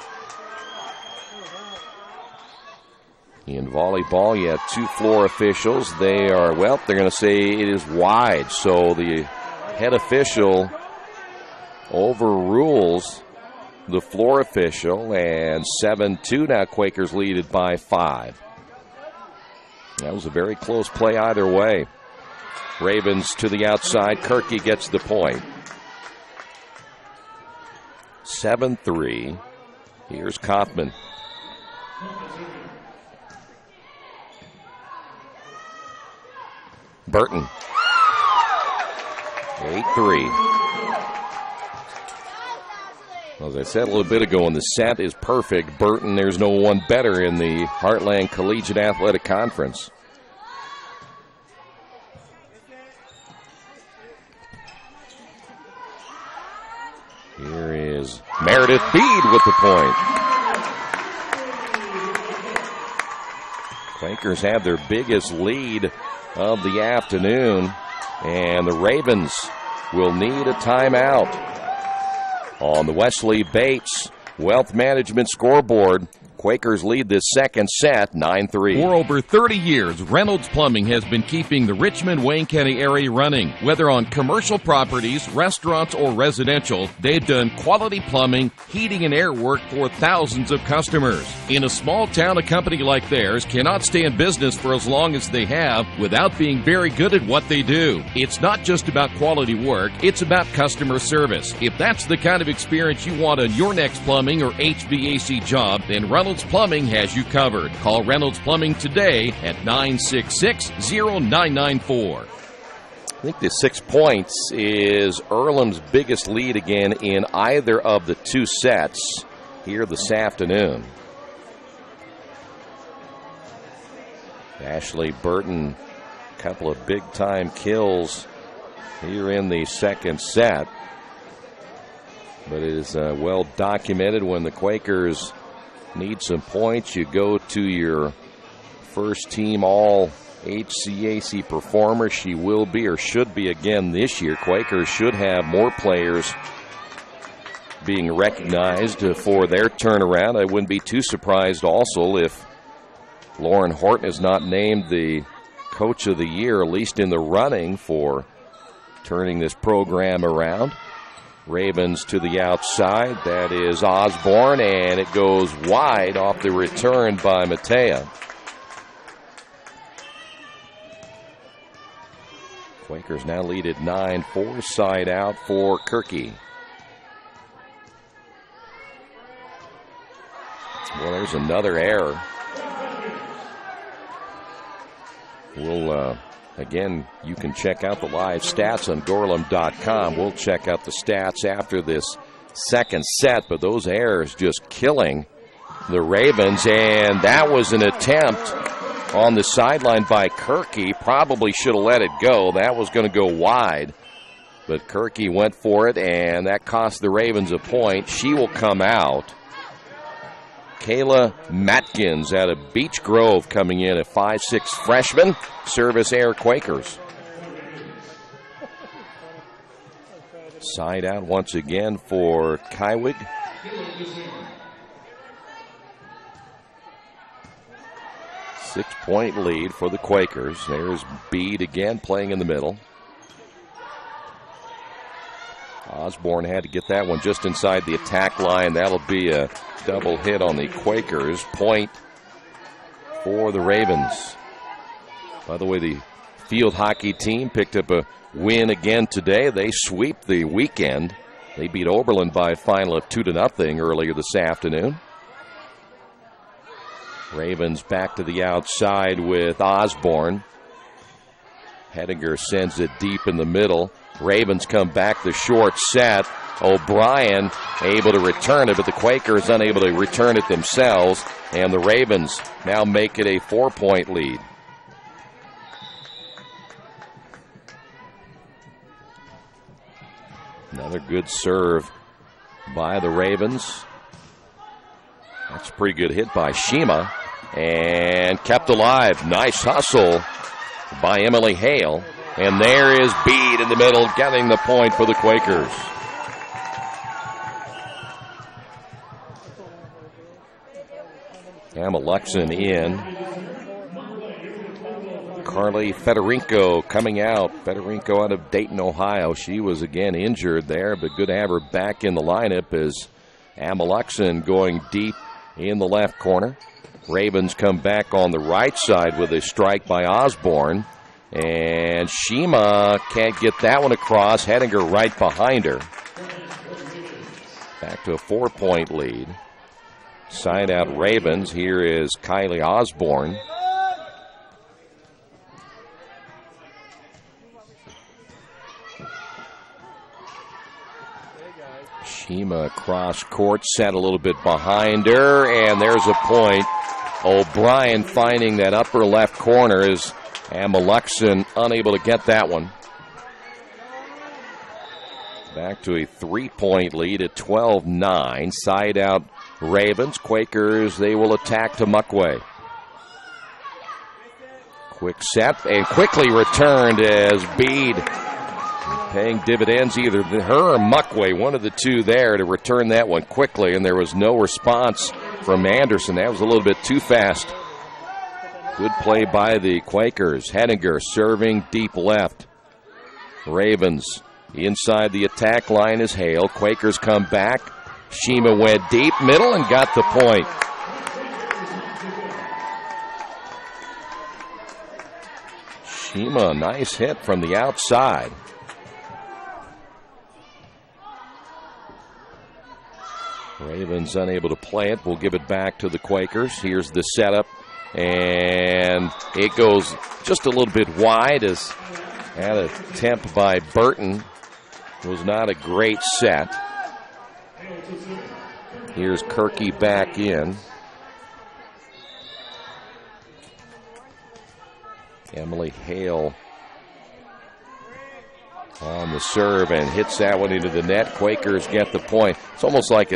In volleyball, you have 2 floor officials. They are, well, they're going to say it is wide. So the head official overrules the floor official, and 7-2 now. Quakers lead it by 5. That was a very close play either way. Ravens to the outside. Kirky gets the point. 7-3. Here's Kaufman. Burton. 8-3. As I said a little bit ago, when the set is perfect, Burton, there's no one better in the Heartland Collegiate Athletic Conference. as Meredith Bede with the point. Quakers have their biggest lead of the afternoon, and the Ravens will need a timeout. On the Wesley Bates Wealth Management scoreboard, Quakers lead this second set 9-3. For over 30 years, Reynolds Plumbing has been keeping the Richmond, Wayne County area running. Whether on commercial properties, restaurants, or residential, they've done quality plumbing, heating, and air work for thousands of customers. In a small town, a company like theirs cannot stay in business for as long as they have without being very good at what they do. It's not just about quality work, it's about customer service. If that's the kind of experience you want on your next plumbing or HVAC job, then Reynolds Plumbing has you covered. Call Reynolds Plumbing today at 966-0994. I think the 6 points is Earlham's biggest lead again in either of the two sets here this afternoon. Ashley Burton, a couple of big-time kills here in the second set. But it is well documented when the Quakers need some points, you go to your first team all HCAC performer. She will be or should be again this year. Quakers should have more players being recognized for their turnaround. I wouldn't be too surprised also if Lauren Horton is not named the Coach of the Year, at least in the running for turning this program around. Ravens to the outside. That is Osborne, and it goes wide off the return by Matea. Quakers now lead at 9-4. Side out for Kirky. Well, there's another error. We'll again, you can check out the live stats on Gorlam.com. We'll check out the stats after this second set, but those errors just killing the Ravens, and that was an attempt on the sideline by Kirky. Probably should have let it go. That was going to go wide, but Kirky went for it, and that cost the Ravens a point. She will come out. Kayla Matkins out of Beech Grove coming in, a 5'6" freshman. Service error Quakers. Side out once again for Kywig. Six-point lead for the Quakers. There's Bede again playing in the middle. Osborne had to get that one just inside the attack line. That'll be a double hit on the Quakers. Point for the Ravens. By the way, the field hockey team picked up a win again today. They sweep the weekend. They beat Oberlin by a final of 2-0 earlier this afternoon. Ravens back to the outside with Osborne. Hedinger sends it deep in the middle. Ravens come back the short set. O'Brien able to return it, but the Quakers unable to return it themselves, and the Ravens now make it a 4-point lead. Another good serve by the Ravens. That's a pretty good hit by Shima, and kept alive. Nice hustle by Emily Hale. And there is Bede in the middle, getting the point for the Quakers. Amalexin in. Carly Federico coming out. Federico out of Dayton, Ohio. She was again injured there, but good to have her back in the lineup as Amalexin going deep in the left corner. Ravens come back on the right side with a strike by Osborne. And Shima can't get that one across. Hedinger right behind her. Back to a 4-point lead. Side out Ravens. Here is Kylie Osborne. Shima cross court, set a little bit behind her, and there's a point. O'Brien finding that upper left corner is Amalexin unable to get that one. Back to a 3-point lead at 12-9. Side out Ravens. Quakers, they will attack to Muckway. Quick set and quickly returned as Bede paying dividends, either her or Muckway, one of the two there to return that one quickly, and there was no response from Anderson. That was a little bit too fast. Good play by the Quakers. Henninger serving deep left. Ravens inside the attack line is Hale. Quakers come back. Shima went deep middle and got the point. Shima, nice hit from the outside. Ravens unable to play it. We'll give it back to the Quakers. Here's the setup. And it goes just a little bit wide as an attempt by Burton. It was not a great set. Here's Kirky back in. Emily Hale on the serve and hits that one into the net. Quakers get the point. It's almost like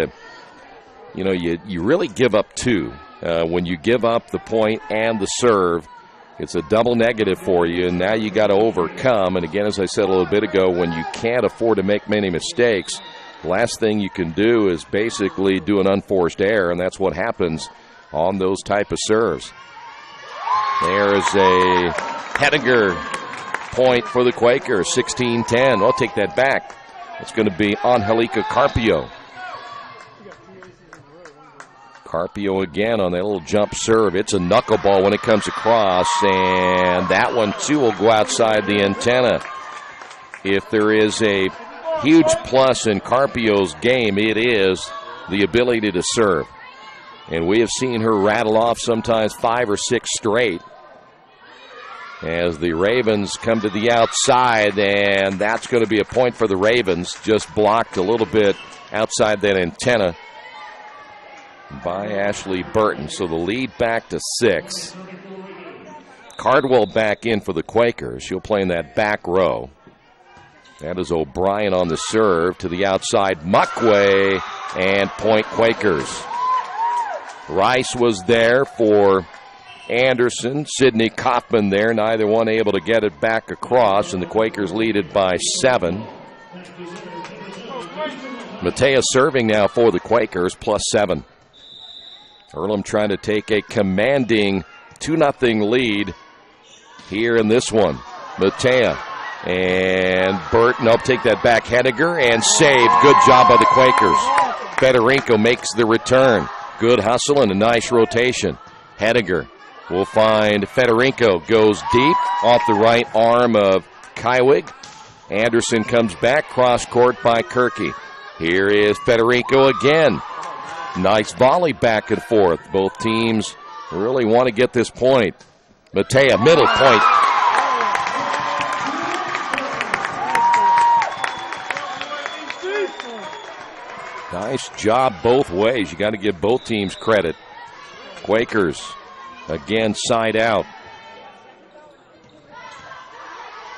you really give up two. When you give up the point and the serve, it's a double negative for you, and now you got to overcome. And again, as I said a little bit ago, when you can't afford to make many mistakes, the last thing you can do is basically do an unforced error, and that's what happens on those type of serves. There's a Henninger point for the Quakers, 16-10. I'll take that back. It's going to be Angelica Carpio. Carpio again on that little jump serve. It's a knuckleball when it comes across, and that one too will go outside the antenna. If there is a huge plus in Carpio's game, it is the ability to serve. And we have seen her rattle off sometimes 5 or 6 straight as the Ravens come to the outside, and that's going to be a point for the Ravens. Just blocked a little bit outside that antenna by Ashley Burton. So the lead back to 6. Cardwell back in for the Quakers. She'll play in that back row. That is O'Brien on the serve to the outside. Muckway and point Quakers. Rice was there for Anderson. Sydney Kaufman there. Neither one able to get it back across, and the Quakers lead it by 7. Matea serving now for the Quakers, +7. Earlham trying to take a commanding 2-0 lead here in this one. Matea and Burton. I'll take that back. Henninger and save. Good job by the Quakers. Federico makes the return. Good hustle and a nice rotation. Henninger will find Federico. Goes deep off the right arm of Kywig. Anderson comes back. Cross court by Kirky. Here is Federico again. Nice volley back and forth. Both teams really want to get this point. Matea, middle point. Nice job both ways. You got to give both teams credit. Quakers again side out.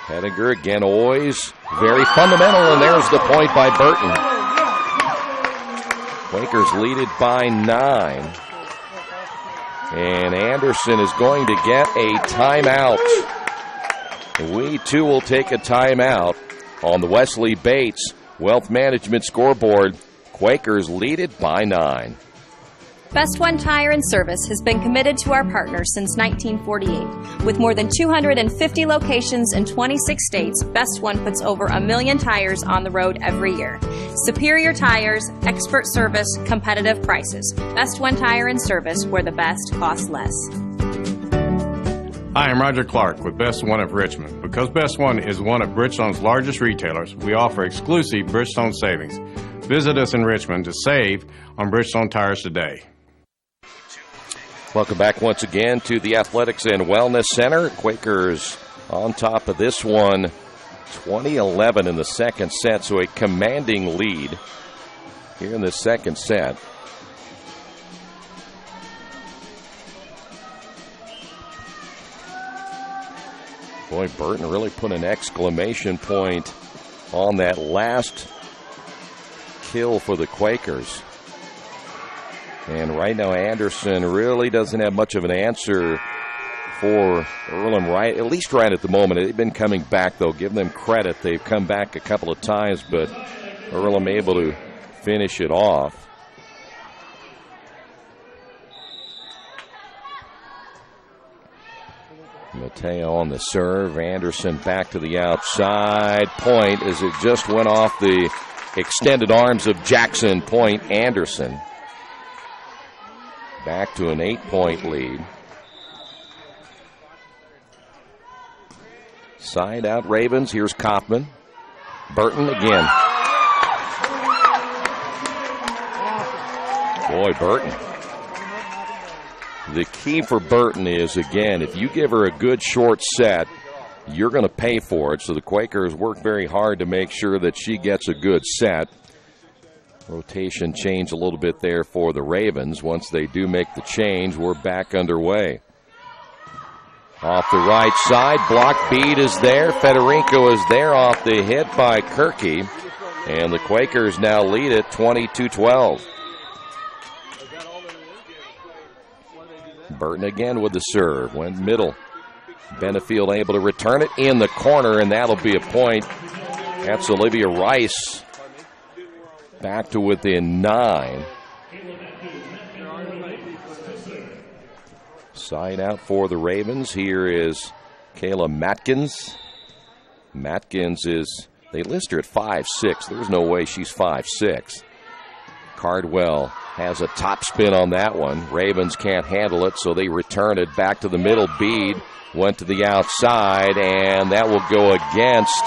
Henninger again, always very fundamental, and there's the point by Burton. Quakers lead it by 9. And Anderson is going to get a timeout. We too will take a timeout on the Wesley Bates Wealth Management scoreboard. Quakers lead it by 9. Best One Tire and Service has been committed to our partners since 1948. With more than 250 locations in 26 states, Best One puts over 1 million tires on the road every year. Superior tires, expert service, competitive prices. Best One Tire and Service, where the best costs less. Hi, I'm Roger Clark with Best One of Richmond. Because Best One is one of Bridgestone's largest retailers, we offer exclusive Bridgestone savings. Visit us in Richmond to save on Bridgestone tires today. Welcome back once again to the Athletics and Wellness Center. Quakers on top of this one, 20-11 in the second set, so a commanding lead here in the second set. Boy, Burton really put an exclamation point on that last kill for the Quakers. And right now Anderson really doesn't have much of an answer for Earlham, right, at least right at the moment. They've been coming back, though. Give them credit. They've come back a couple of times, but Earlham able to finish it off. Mateo on the serve. Anderson back to the outside. Point as it just went off the extended arms of Jackson. Point Anderson. Back to an 8-point lead. Side out Ravens. Here's Kaufman. Burton again. Boy, Burton. The key for Burton is, again, if you give her a good short set, you're going to pay for it. So the Quakers work very hard to make sure that she gets a good set. Rotation change a little bit there for the Ravens. Once they do make the change, we're back underway. Off the right side, block bead is there. Federico is there off the hit by Kirky. And the Quakers now lead it 22-12. Burton again with the serve. Went middle. Benefield able to return it in the corner, and that'll be a point. That's Olivia Rice. Back to within 9. Side out for the Ravens. Here is Kayla Matkins. Matkins is, they list her at 5'6". There's no way she's 5'6". Cardwell has a top spin on that one. Ravens can't handle it, so they return it back to the middle. Bead went to the outside, and that will go against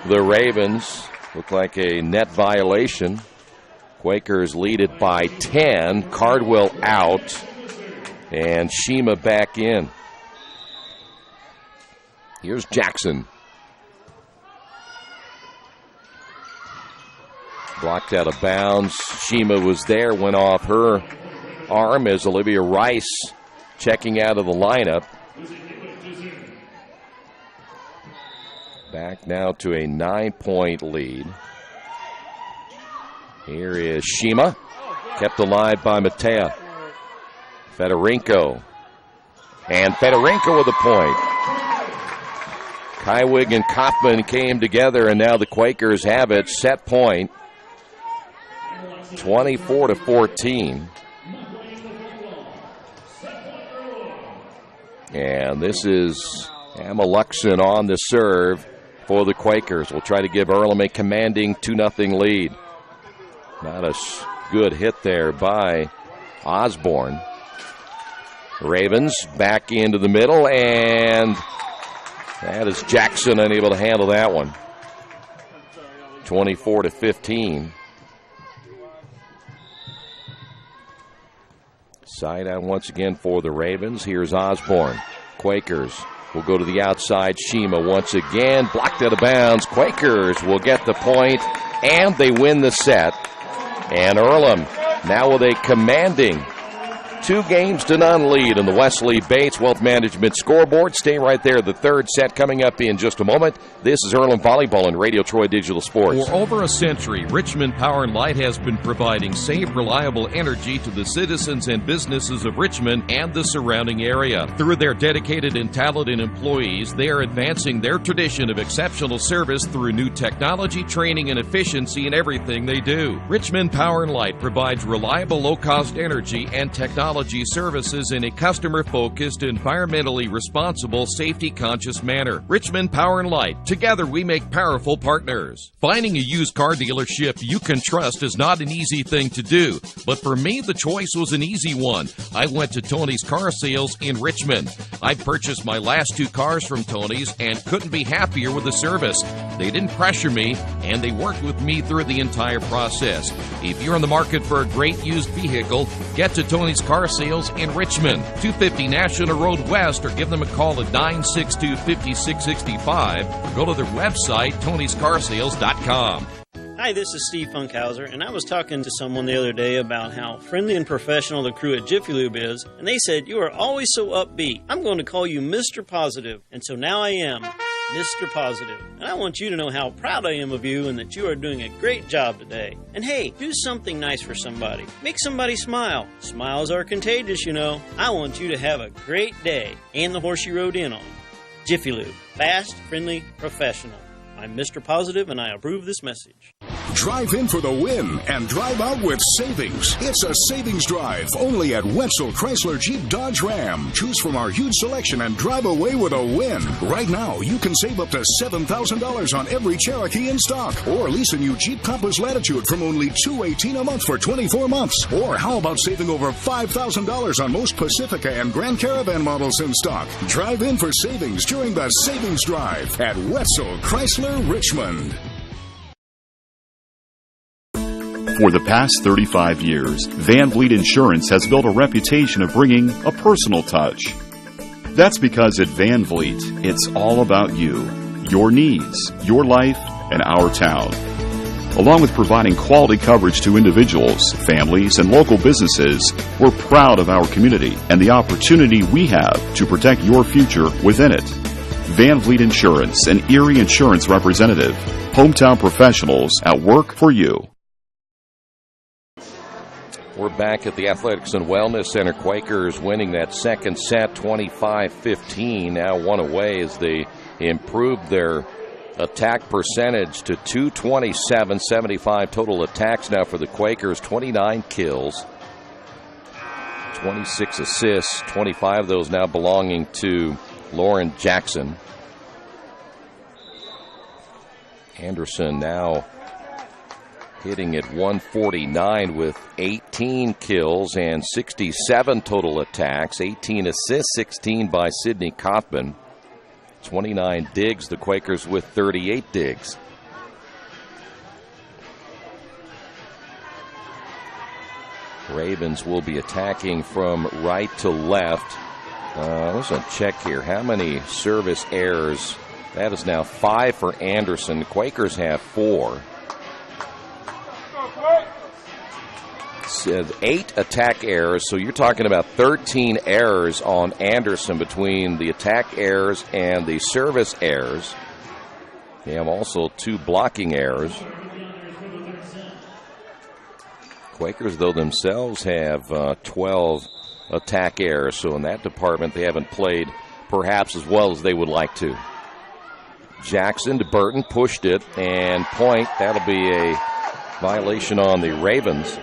the Ravens. Looked like a net violation. Quakers lead it by 10. Cardwell out. And Shima back in. Here's Jackson. Blocked out of bounds. Shima was there, went off her arm as Olivia Rice checking out of the lineup. Back now to a 9-point lead. Here is Shima. Kept alive by Matea. Federico. And Federico with a point. Kywig and Kaufman came together, and now the Quakers have it. Set point. 24-14. And this is Emma Luxon on the serve for the Quakers. We'll try to give Earlham a commanding 2-0 lead. Not a good hit there by Osborne. Ravens back into the middle, and that is Jackson unable to handle that one. 24-15. Side out once again for the Ravens. Here's Osborne. Quakers will go to the outside. Shima once again blocked out of bounds. Quakers will get the point, and they win the set. And Earlham now with a commanding 2-0 lead in the Wesley Bates Wealth Management scoreboard. Stay right there. The third set coming up in just a moment. This is Earlham Volleyball and Radio Troy Digital Sports. For over a century, Richmond Power and Light has been providing safe, reliable energy to the citizens and businesses of Richmond and the surrounding area. Through their dedicated and talented employees, they are advancing their tradition of exceptional service through new technology, training, and efficiency in everything they do. Richmond Power and Light provides reliable, low-cost energy and technology services in a customer-focused, environmentally responsible, safety-conscious manner. Richmond Power and Light. Together we make powerful partners. Finding a used car dealership you can trust is not an easy thing to do, but for me the choice was an easy one. I went to Tony's Car Sales in Richmond. I purchased my last 2 cars from Tony's and couldn't be happier with the service. They didn't pressure me, and they worked with me through the entire process. If you're in the market for a great used vehicle, get to Tony's Car Sales in Richmond, 250 National Road West, or give them a call at 962-5665, or go to their website, tonyscarsales.com. Hi, this is Steve Funkhauser, and I was talking to someone the other day about how friendly and professional the crew at Jiffy Lube is, and they said, "You are always so upbeat. I'm going to call you Mr. Positive," and so now I am. Mr. Positive, and I want you to know how proud I am of you and that you are doing a great job today. And hey, do something nice for somebody. Make somebody smile. Smiles are contagious, you know. I want you to have a great day and the horse you rode in on. Jiffy Lube, fast, friendly, professional. I'm Mr. Positive, and I approve this message. Drive in for the win and drive out with savings. It's a savings drive only at Wetzel Chrysler Jeep Dodge Ram. Choose from our huge selection and drive away with a win. Right now, you can save up to $7,000 on every Cherokee in stock. Or lease a new Jeep Compass Latitude from only $218 a month for 24 months. Or how about saving over $5,000 on most Pacifica and Grand Caravan models in stock? Drive in for savings during the savings drive at Wetzel Chrysler Richmond. For the past 35 years, Van Vliet Insurance has built a reputation of bringing a personal touch. That's because at Van Vliet, it's all about you, your needs, your life, and our town. Along with providing quality coverage to individuals, families, and local businesses, we're proud of our community and the opportunity we have to protect your future within it. Van Vliet Insurance, an Erie Insurance representative. Hometown professionals at work for you. We're back at the Athletics and Wellness Center. Quakers winning that second set 25-15. Now one away as they improved their attack percentage to 227-75 total attacks now for the Quakers. 29 kills, 26 assists, 25 of those now belonging to Lauren Jackson. Anderson now hitting at 149 with 18 kills and 67 total attacks, 18 assists, 16 by Sydney Kaufman. 29 digs, the Quakers with 38 digs. Ravens will be attacking from right to left. Let's check here. How many service errors? That is now 5 for Anderson. The Quakers have 4. 8 attack errors, so you're talking about 13 errors on Anderson between the attack errors and the service errors. They have also 2 blocking errors. Quakers, though, themselves have 12 attack errors, so in that department they haven't played perhaps as well as they would like to. Jackson to Burton, pushed it, and point. That'll be a violation on the Ravens.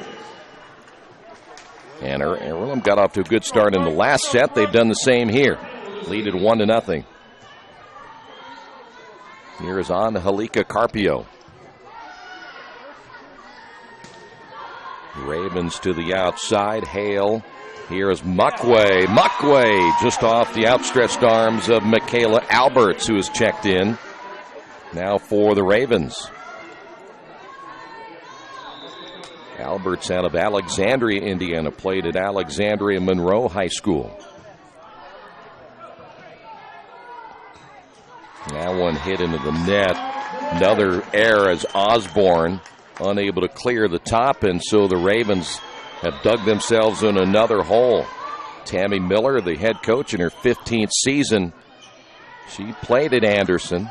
And Earlham got off to a good start in the last set. They've done the same here. Lead it 1-0. Here is Angelica Carpio. Ravens to the outside. Hale. Here is Muckway. Muckway just off the outstretched arms of Michaela Alberts, who has checked in. Now for the Ravens. Alberts out of Alexandria, Indiana, played at Alexandria Monroe High School. Now one hit into the net. Another error as Osborne unable to clear the top, and so the Ravens have dug themselves in another hole. Tammy Miller, the head coach in her 15th season, she played at Anderson.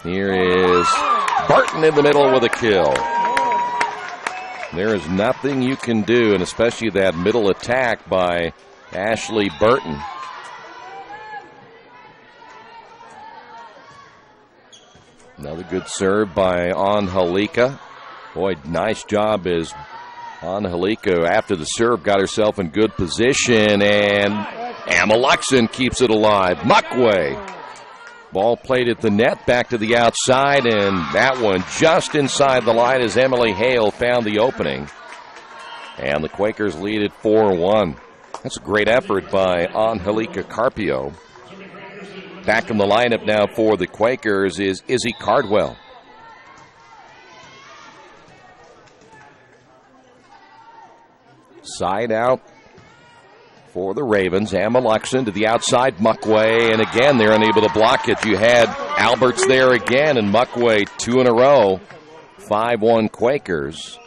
Here is Burton in the middle with a kill. There is nothing you can do, and especially that middle attack by Ashley Burton. Another good serve by Angelica. Boy, nice job as Angelica, after the serve, got herself in good position, and Ameluxon keeps it alive. Muckway. Ball played at the net, back to the outside, and that one just inside the line as Emily Hale found the opening. And the Quakers lead it 4-1. That's a great effort by Angelica Carpio. Back in the lineup now for the Quakers is Izzy Cardwell. Side out for the Ravens. Ameluxon to the outside. Muckway, and again they're unable to block it. You had Alberts there again, and Muckway 2 in a row. 5-1 Quakers.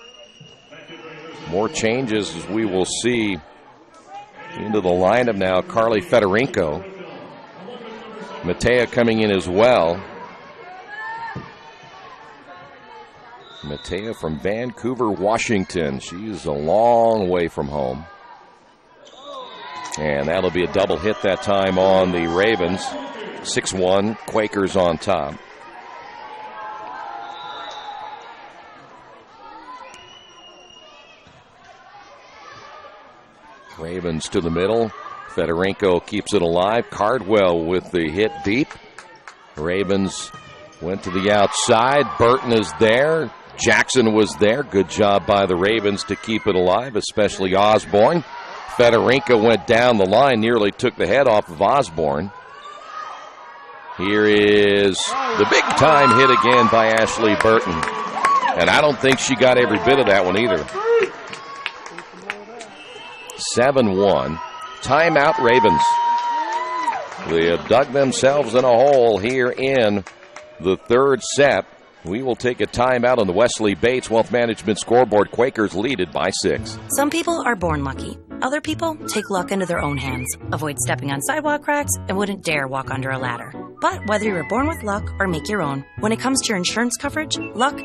More changes as we will see into the lineup now. Carly Fedorenko. Matea coming in as well. Matea from Vancouver, Washington. She's a long way from home. And that'll be a double hit that time on the Ravens. 6-1, Quakers on top. Ravens to the middle. Fedorenko keeps it alive. Cardwell with the hit deep. Ravens went to the outside. Burton is there. Jackson was there. Good job by the Ravens to keep it alive, especially Osborne. Fedorenko went down the line, nearly took the head off of Osborne. Here is the big-time hit again by Ashley Burton. And I don't think she got every bit of that one either. 7-1. Timeout, Ravens. They have dug themselves in a hole here in the third set. We will take a timeout on the Wesley Bates Wealth Management scoreboard. Quakers lead it by 6. Some people are born lucky. Other people take luck into their own hands, avoid stepping on sidewalk cracks, and wouldn't dare walk under a ladder. But whether you were born with luck or make your own, when it comes to your insurance coverage, luck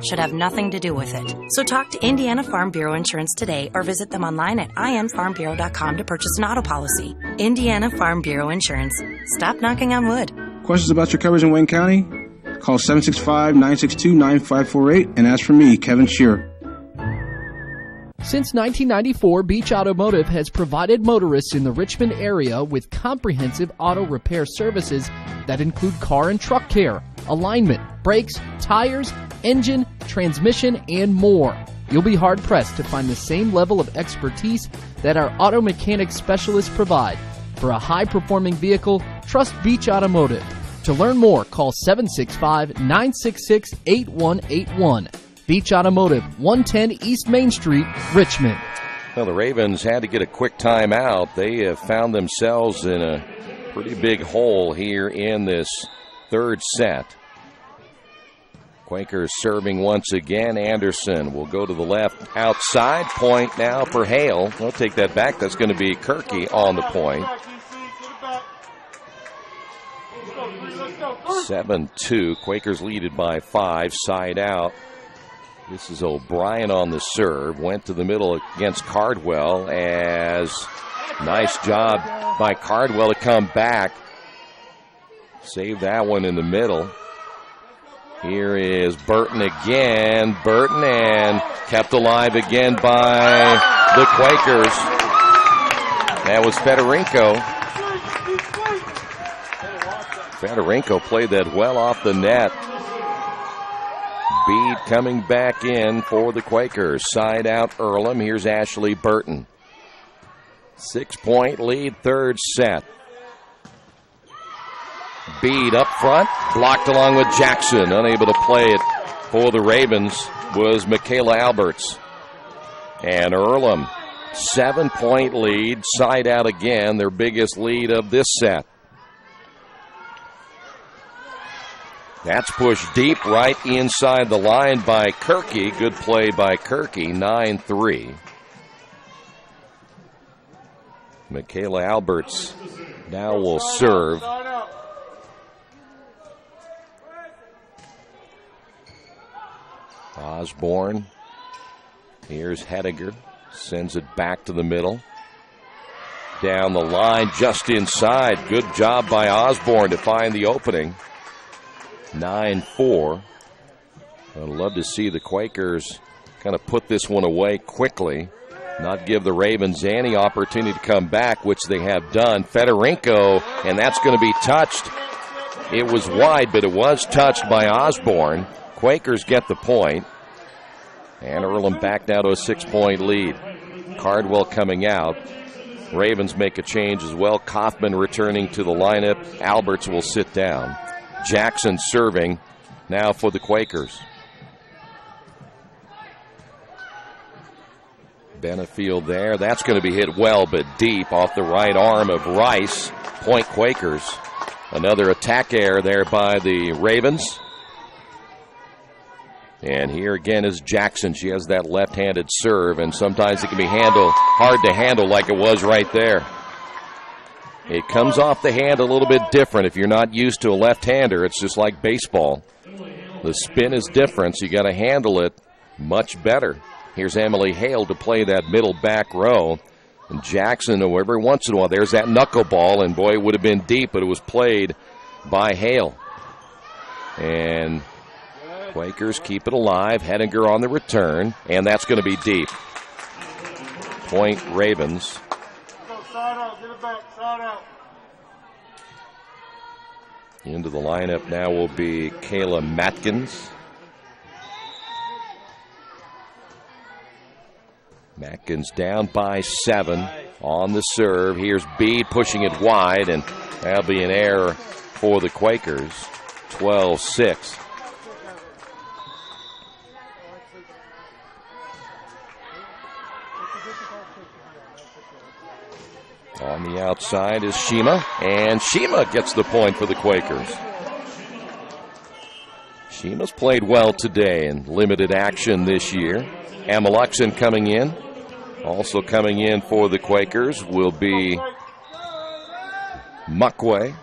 should have nothing to do with it. So talk to Indiana Farm Bureau Insurance today or visit them online at infarmbureau.com to purchase an auto policy. Indiana Farm Bureau Insurance. Stop knocking on wood. Questions about your coverage in Wayne County? Call 765-962-9548 and ask for me, Kevin Shearer. Since 1994, Beach Automotive has provided motorists in the Richmond area with comprehensive auto repair services that include car and truck care, alignment, brakes, tires, engine, transmission, and more. You'll be hard-pressed to find the same level of expertise that our auto mechanic specialists provide. For a high-performing vehicle, trust Beach Automotive. To learn more, call 765-966-8181. Beach Automotive, 110 East Main Street, Richmond. Well, the Ravens had to get a quick timeout. They have found themselves in a pretty big hole here in this third set. Quakers serving once again. Anderson will go to the left outside. Point now for Hale. We'll take that back. That's going to be Kirky on the point. 7-2. Quakers lead it by 5. Side out. This is O'Brien on the serve. Went to the middle against Cardwell as nice job by Cardwell to come back. Save that one in the middle. Here is Burton again. Burton and kept alive again by the Quakers. That was Fedorenko. Fedorenko played that well off the net. Bede coming back in for the Quakers. Side out Earlham. Here's Ashley Burton. 6-point lead, third set. Bede up front, blocked along with Jackson. Unable to play it for the Ravens was Michaela Alberts. And Earlham, 7-point lead. Side out again, their biggest lead of this set. That's pushed deep right inside the line by Kirky. Good play by Kirky, 9-3. Michaela Alberts now will serve. Osborne. Here's Hediger. Sends it back to the middle. Down the line, just inside. Good job by Osborne to find the opening. 9-4. I'd love to see the Quakers kind of put this one away quickly, not give the Ravens any opportunity to come back, which they have done. Fedorenko, and that's going to be touched. It was wide, but it was touched by Osborne. Quakers get the point. And Earlham back now to a 6-point lead. Cardwell coming out. Ravens make a change as well. Kaufman returning to the lineup. Alberts will sit down. Jackson serving now for the Quakers. Benefield there. That's going to be hit well but deep off the right arm of Rice. Point Quakers. Another attack error there by the Ravens. And here again is Jackson. She has that left-handed serve, and sometimes it can be hard to handle like it was right there. It comes off the hand a little bit different. If you're not used to a left-hander, it's just like baseball. The spin is different, so you got to handle it much better. Here's Emily Hale to play that middle back row. And Jackson, every once in a while, there's that knuckleball, and boy, it would have been deep, but it was played by Hale. And Quakers keep it alive. Hedinger on the return, and that's going to be deep. Point Ravens. Into the lineup now will be Kayla Matkins. Matkins down by 7 on the serve. Here's Bede pushing it wide, and that'll be an error for the Quakers. 12-6. On the outside is Shima, and Shima gets the point for the Quakers. Shima's played well today in limited action this year. Amaluxon coming in. Also coming in for the Quakers will be Muckway.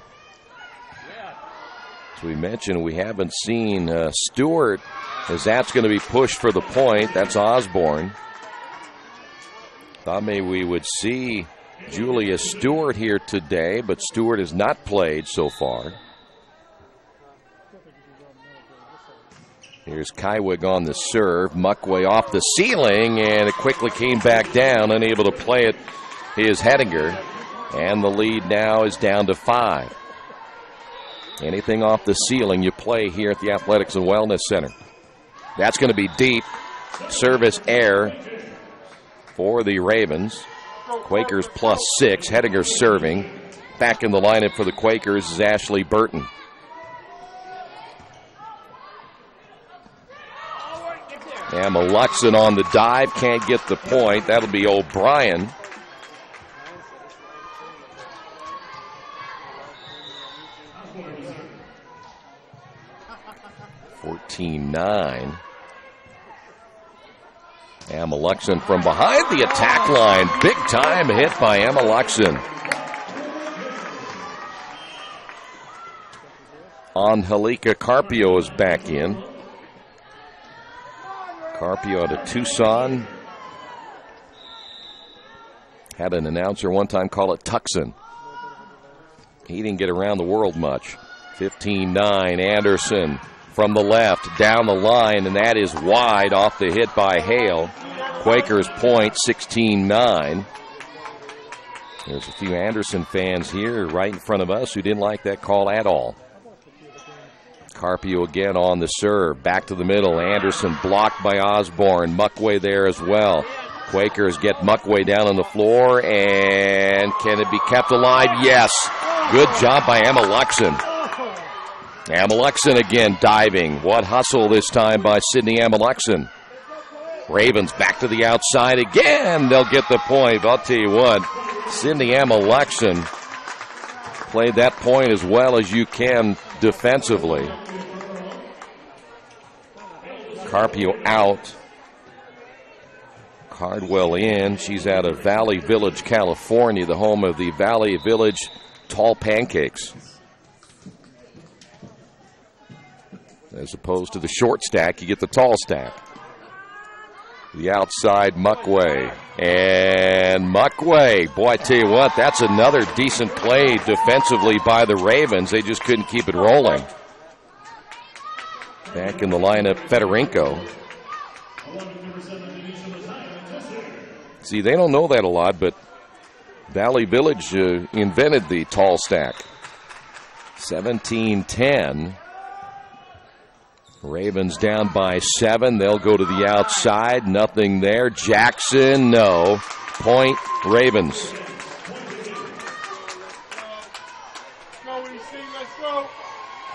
As we mentioned, we haven't seen Stewart, as that's going to be pushed for the point. That's Osborne. Thought maybe we would see Julia Stewart here today, but Stewart has not played so far. Here's Kywig on the serve. Muckway off the ceiling, and it quickly came back down, unable to play it. Here's Hedinger, and the lead now is down to 5. Anything off the ceiling you play here at the Athletics and Wellness Center. That's going to be deep. Service error for the Ravens. Quakers +6. Hedinger serving. Back in the lineup for the Quakers is Ashley Burton. Amaluxon on the dive, can't get the point. That'll be O'Brien. (14-9). Amaluxon from behind the attack line. Big time hit by Amaluxon. Angelica Carpio is back in. Carpio out of Tucson. Had an announcer one time call it Tucson. He didn't get around the world much. 15-9, Anderson from the left, down the line, and that is wide off the hit by Hale. Quakers point, 16-9. There's a few Anderson fans here right in front of us who didn't like that call at all. Carpio again on the serve. Back to the middle. Anderson blocked by Osborne. Muckway there as well. Quakers get Muckway down on the floor, and can it be kept alive? Yes. Good job by Amaluxon. Amaluxon again diving. What hustle this time by Sydney Amaluxon. Ravens back to the outside again. They'll get the point. I'll tell you what, Sydney Amaluxon played that point as well as you can defensively. Carpio out. Cardwell in. She's out of Valley Village, California, the home of the Valley Village Tall Pancakes. As opposed to the short stack, you get the tall stack. The outside, Muckway. And Muckway, boy, I tell you what, that's another decent play defensively by the Ravens. They just couldn't keep it rolling. Back in the lineup, Fedorenko. See, they don't know that a lot, but Valley Village invented the tall stack. 17-10. Ravens down by 7. They'll go to the outside. Nothing there. Jackson, no. Point, Ravens.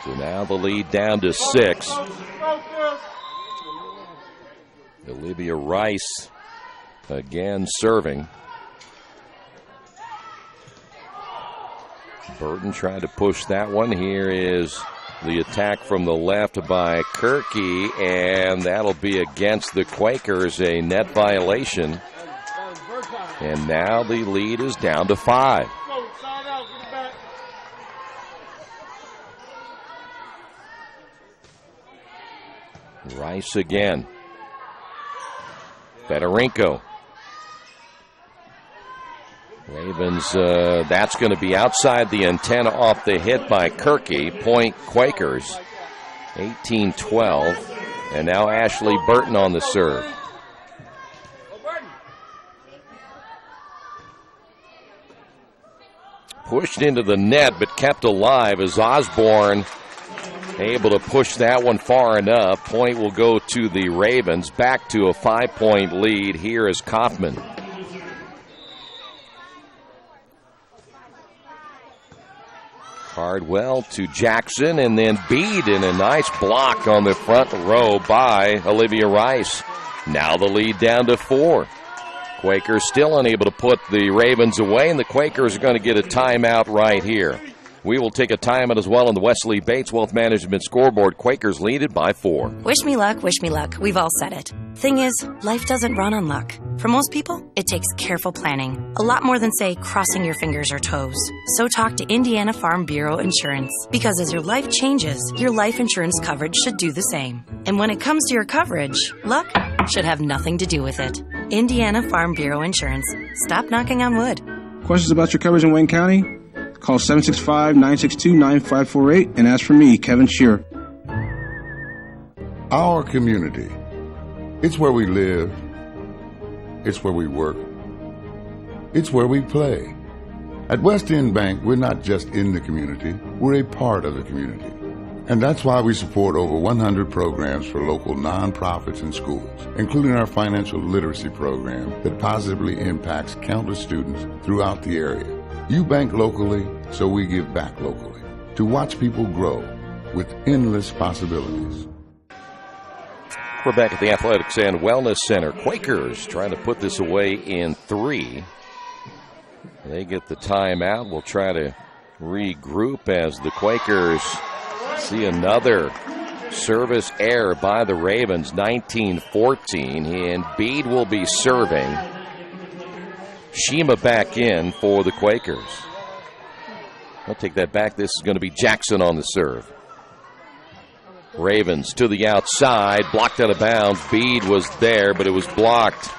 So now the lead down to 6. Olivia Rice again serving. Burton trying to push that one. Here is the attack from the left by Kirky, and that'll be against the Quakers, a net violation. And now the lead is down to 5. Rice again. Fedorenko. Ravens, that's going to be outside the antenna off the hit by Kirky. Point Quakers, 18-12. And now Ashley Burton on the serve. Pushed into the net, but kept alive as Osborne able to push that one far enough. Point will go to the Ravens. Back to a 5-point lead. Here is Kaufman. Cardwell to Jackson, and then Bede in a nice block on the front row by Olivia Rice. Now the lead down to 4. Quakers still unable to put the Ravens away, and the Quakers are going to get a timeout right here. We will take a timeout as well on the Wesley Bates Wealth Management scoreboard. Quakers lead it by 4. Wish me luck, wish me luck. We've all said it. Thing is, life doesn't run on luck. For most people, it takes careful planning. A lot more than, say, crossing your fingers or toes. So talk to Indiana Farm Bureau Insurance. Because as your life changes, your life insurance coverage should do the same. And when it comes to your coverage, luck should have nothing to do with it. Indiana Farm Bureau Insurance. Stop knocking on wood. Questions about your coverage in Wayne County? Call 765-962-9548 and ask for me, Kevin Shearer. Our community. It's where we live. It's where we work. It's where we play. At West End Bank, we're not just in the community, we're a part of the community. And that's why we support over 100 programs for local nonprofits and schools, including our financial literacy program that positively impacts countless students throughout the area. You bank locally, so we give back locally to watch people grow with endless possibilities. We're back at the Athletics and Wellness Center. Quakers trying to put this away in 3. They get the timeout. We'll try to regroup as the Quakers see another service error by the Ravens, 19-14, and Bede will be serving. Shima back in for the Quakers. I'll take that back. This is going to be Jackson on the serve. Ravens to the outside, blocked out of bounds. Bede was there, but it was blocked.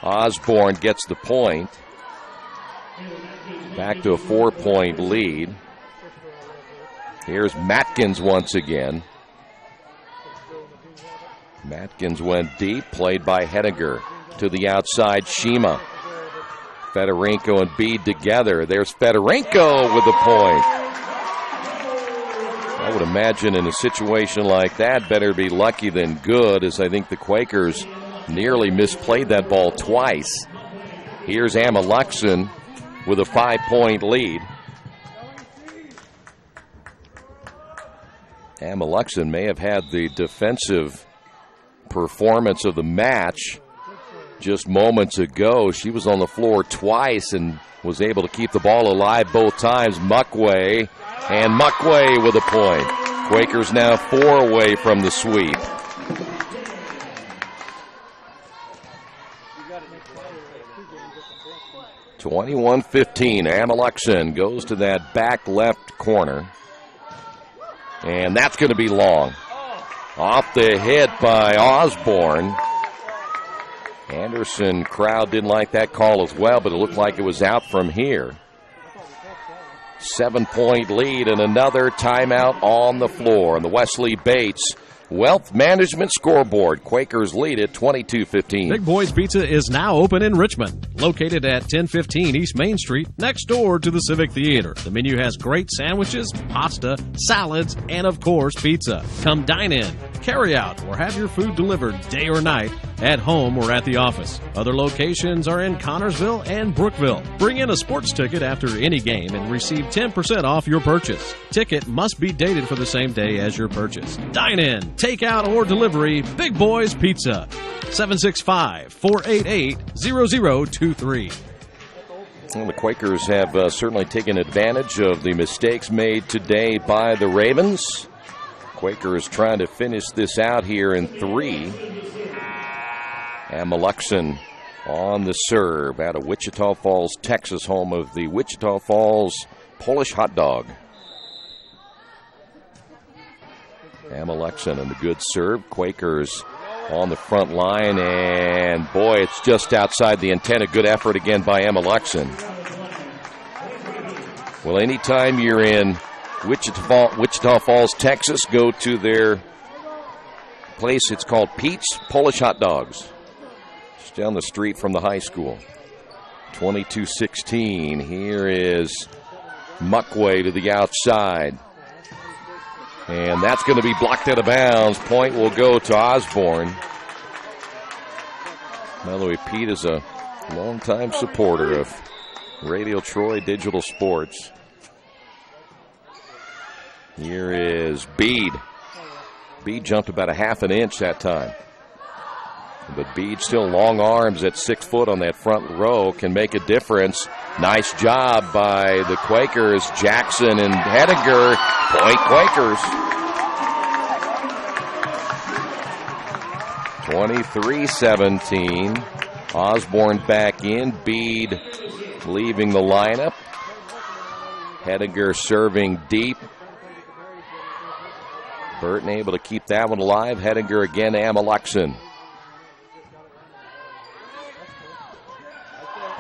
Osborne gets the point. Back to a 4-point lead. Here's Matkins once again. Matkins went deep, played by Henniger. To the outside, Shima. Fedorenko and Bede together. There's Fedorenko with the point. I would imagine in a situation like that, better be lucky than good, as I think the Quakers nearly misplayed that ball twice. Here's Emma Luxon with a 5-point lead. Emma Luxon may have had the defensive performance of the match just moments ago. She was on the floor twice and was able to keep the ball alive both times. Muckway, and Muckway with a point. Quakers now 4 away from the sweep. (21-15). Emma Luxon goes to that back left corner. And that's going to be long. Off the hit by Osborne. Anderson crowd didn't like that call as well, but it looked like it was out from here. 7-point lead and another timeout on the floor. And the Wesley Bates Wealth Management scoreboard. Quakers lead at 22-15. Big Boys Pizza is now open in Richmond. Located at 1015 East Main Street, next door to the Civic Theater. The menu has great sandwiches, pasta, salads, and of course, pizza. Come dine in, carry out, or have your food delivered day or night, at home or at the office. Other locations are in Connorsville and Brookville. Bring in a sports ticket after any game and receive 10% off your purchase. Ticket must be dated for the same day as your purchase. Dine in, take out, or delivery. Big Boys Pizza. 765-488-0023. Well, the Quakers have certainly taken advantage of the mistakes made today by the Ravens. Quakers trying to finish this out here in 3. Emma Luxon on the serve out of Wichita Falls, Texas, home of the Wichita Falls Polish hot dog. Amalexon and the good serve. Quakers on the front line, and boy, it's just outside the antenna. Good effort again by Amalexon. Well, anytime you're in Wichita Falls, Texas, go to their place. It's called Pete's Polish Hot Dogs. Just down the street from the high school. 22-16. Here is Muckway to the outside. And that's going to be blocked out of bounds. Point will go to Osborne. By the way, Pete is a longtime supporter of Radio Troy Digital Sports. Here is Bede. Bede jumped about a half an inch that time. But Bede still long arms at 6 foot on that front row can make a difference. Nice job by the Quakers. Jackson and Hedinger. Point Quakers. 23-17. Osborne back in. Bede leaving the lineup. Hedinger serving deep. Burton able to keep that one alive. Hedinger again to Amalexon.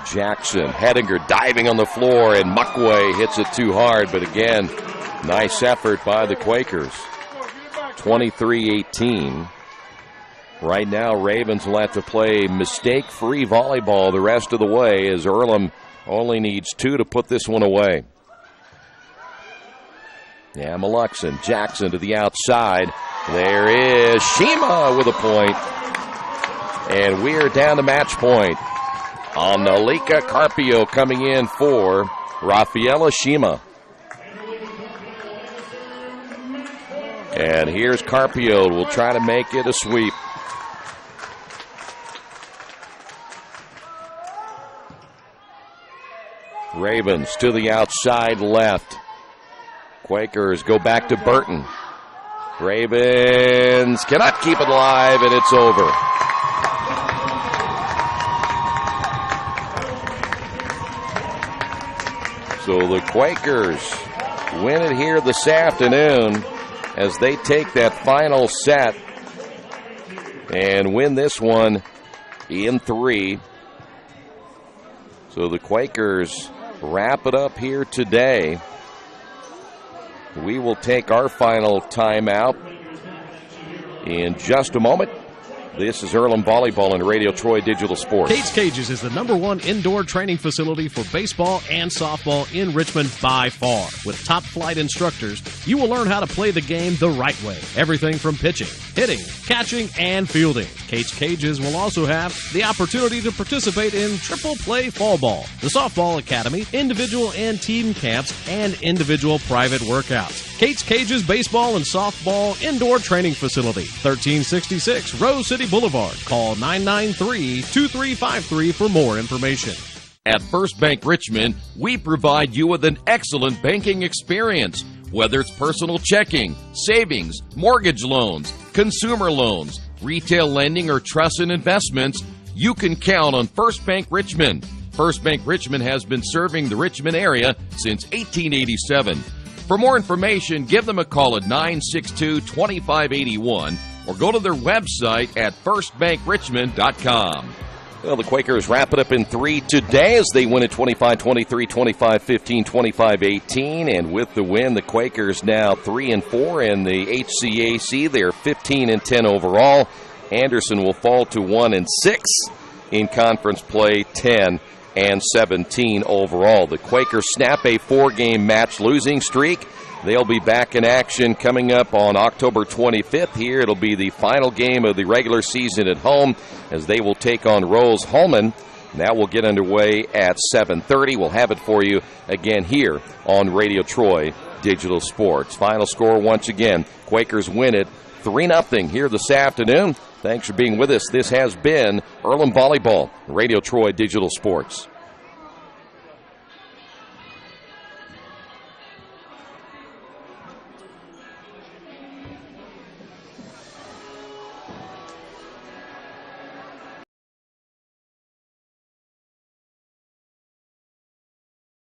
Jackson, Hedinger diving on the floor, and Muckway hits it too hard, but again, nice effort by the Quakers. 23-18. Right now, Ravens will have to play mistake-free volleyball the rest of the way, as Earlham only needs 2 to put this one away. Yeah, Amalexon, Jackson to the outside. There is Shima with a point. And we're down to match point. Annalika Carpio coming in for Rafaela Shima. And here's Carpio. We'll try to make it a sweep. Ravens to the outside left. Quakers go back to Burton. Ravens cannot keep it alive, and it's over. So the Quakers win it here this afternoon as they take that final set and win this one in 3. So the Quakers wrap it up here today. We will take our final timeout in just a moment. This is Earlham Volleyball and Radio Troy Digital Sports. Kate's Cages is the #1 indoor training facility for baseball and softball in Richmond by far. With top flight instructors, you will learn how to play the game the right way. Everything from pitching, hitting, catching, and fielding. Kate's Cages will also have the opportunity to participate in triple play fall ball, the softball academy, individual and team camps, and individual private workouts. Kate's Cages Baseball and Softball Indoor Training Facility, 1366 Rose City Boulevard. Call 993-2353 for more information. At First Bank Richmond, we provide you with an excellent banking experience. Whether it's personal checking, savings, mortgage loans, consumer loans, retail lending, or trust and investments, you can count on First Bank Richmond. First Bank Richmond has been serving the Richmond area since 1887. For more information, give them a call at 962-2581 or go to their website at firstbankrichmond.com. Well, the Quakers wrap it up in 3 today as they win at 25-23, 25-15, 25-18. And with the win, the Quakers now 3-4 in the HCAC. They're 15-10 overall. Anderson will fall to 1-6 in conference play, 10-17 overall. The Quakers snap a 4-game match losing streak. They'll be back in action coming up on October 25th here. It'll be the final game of the regular season at home as they will take on Rose-Hulman. That will get underway at 7:30. We'll have it for you again here on Radio Troy Digital Sports. Final score once again, Quakers win it 3-0 here this afternoon. Thanks for being with us. This has been Earlham Volleyball, Radio Troy Digital Sports.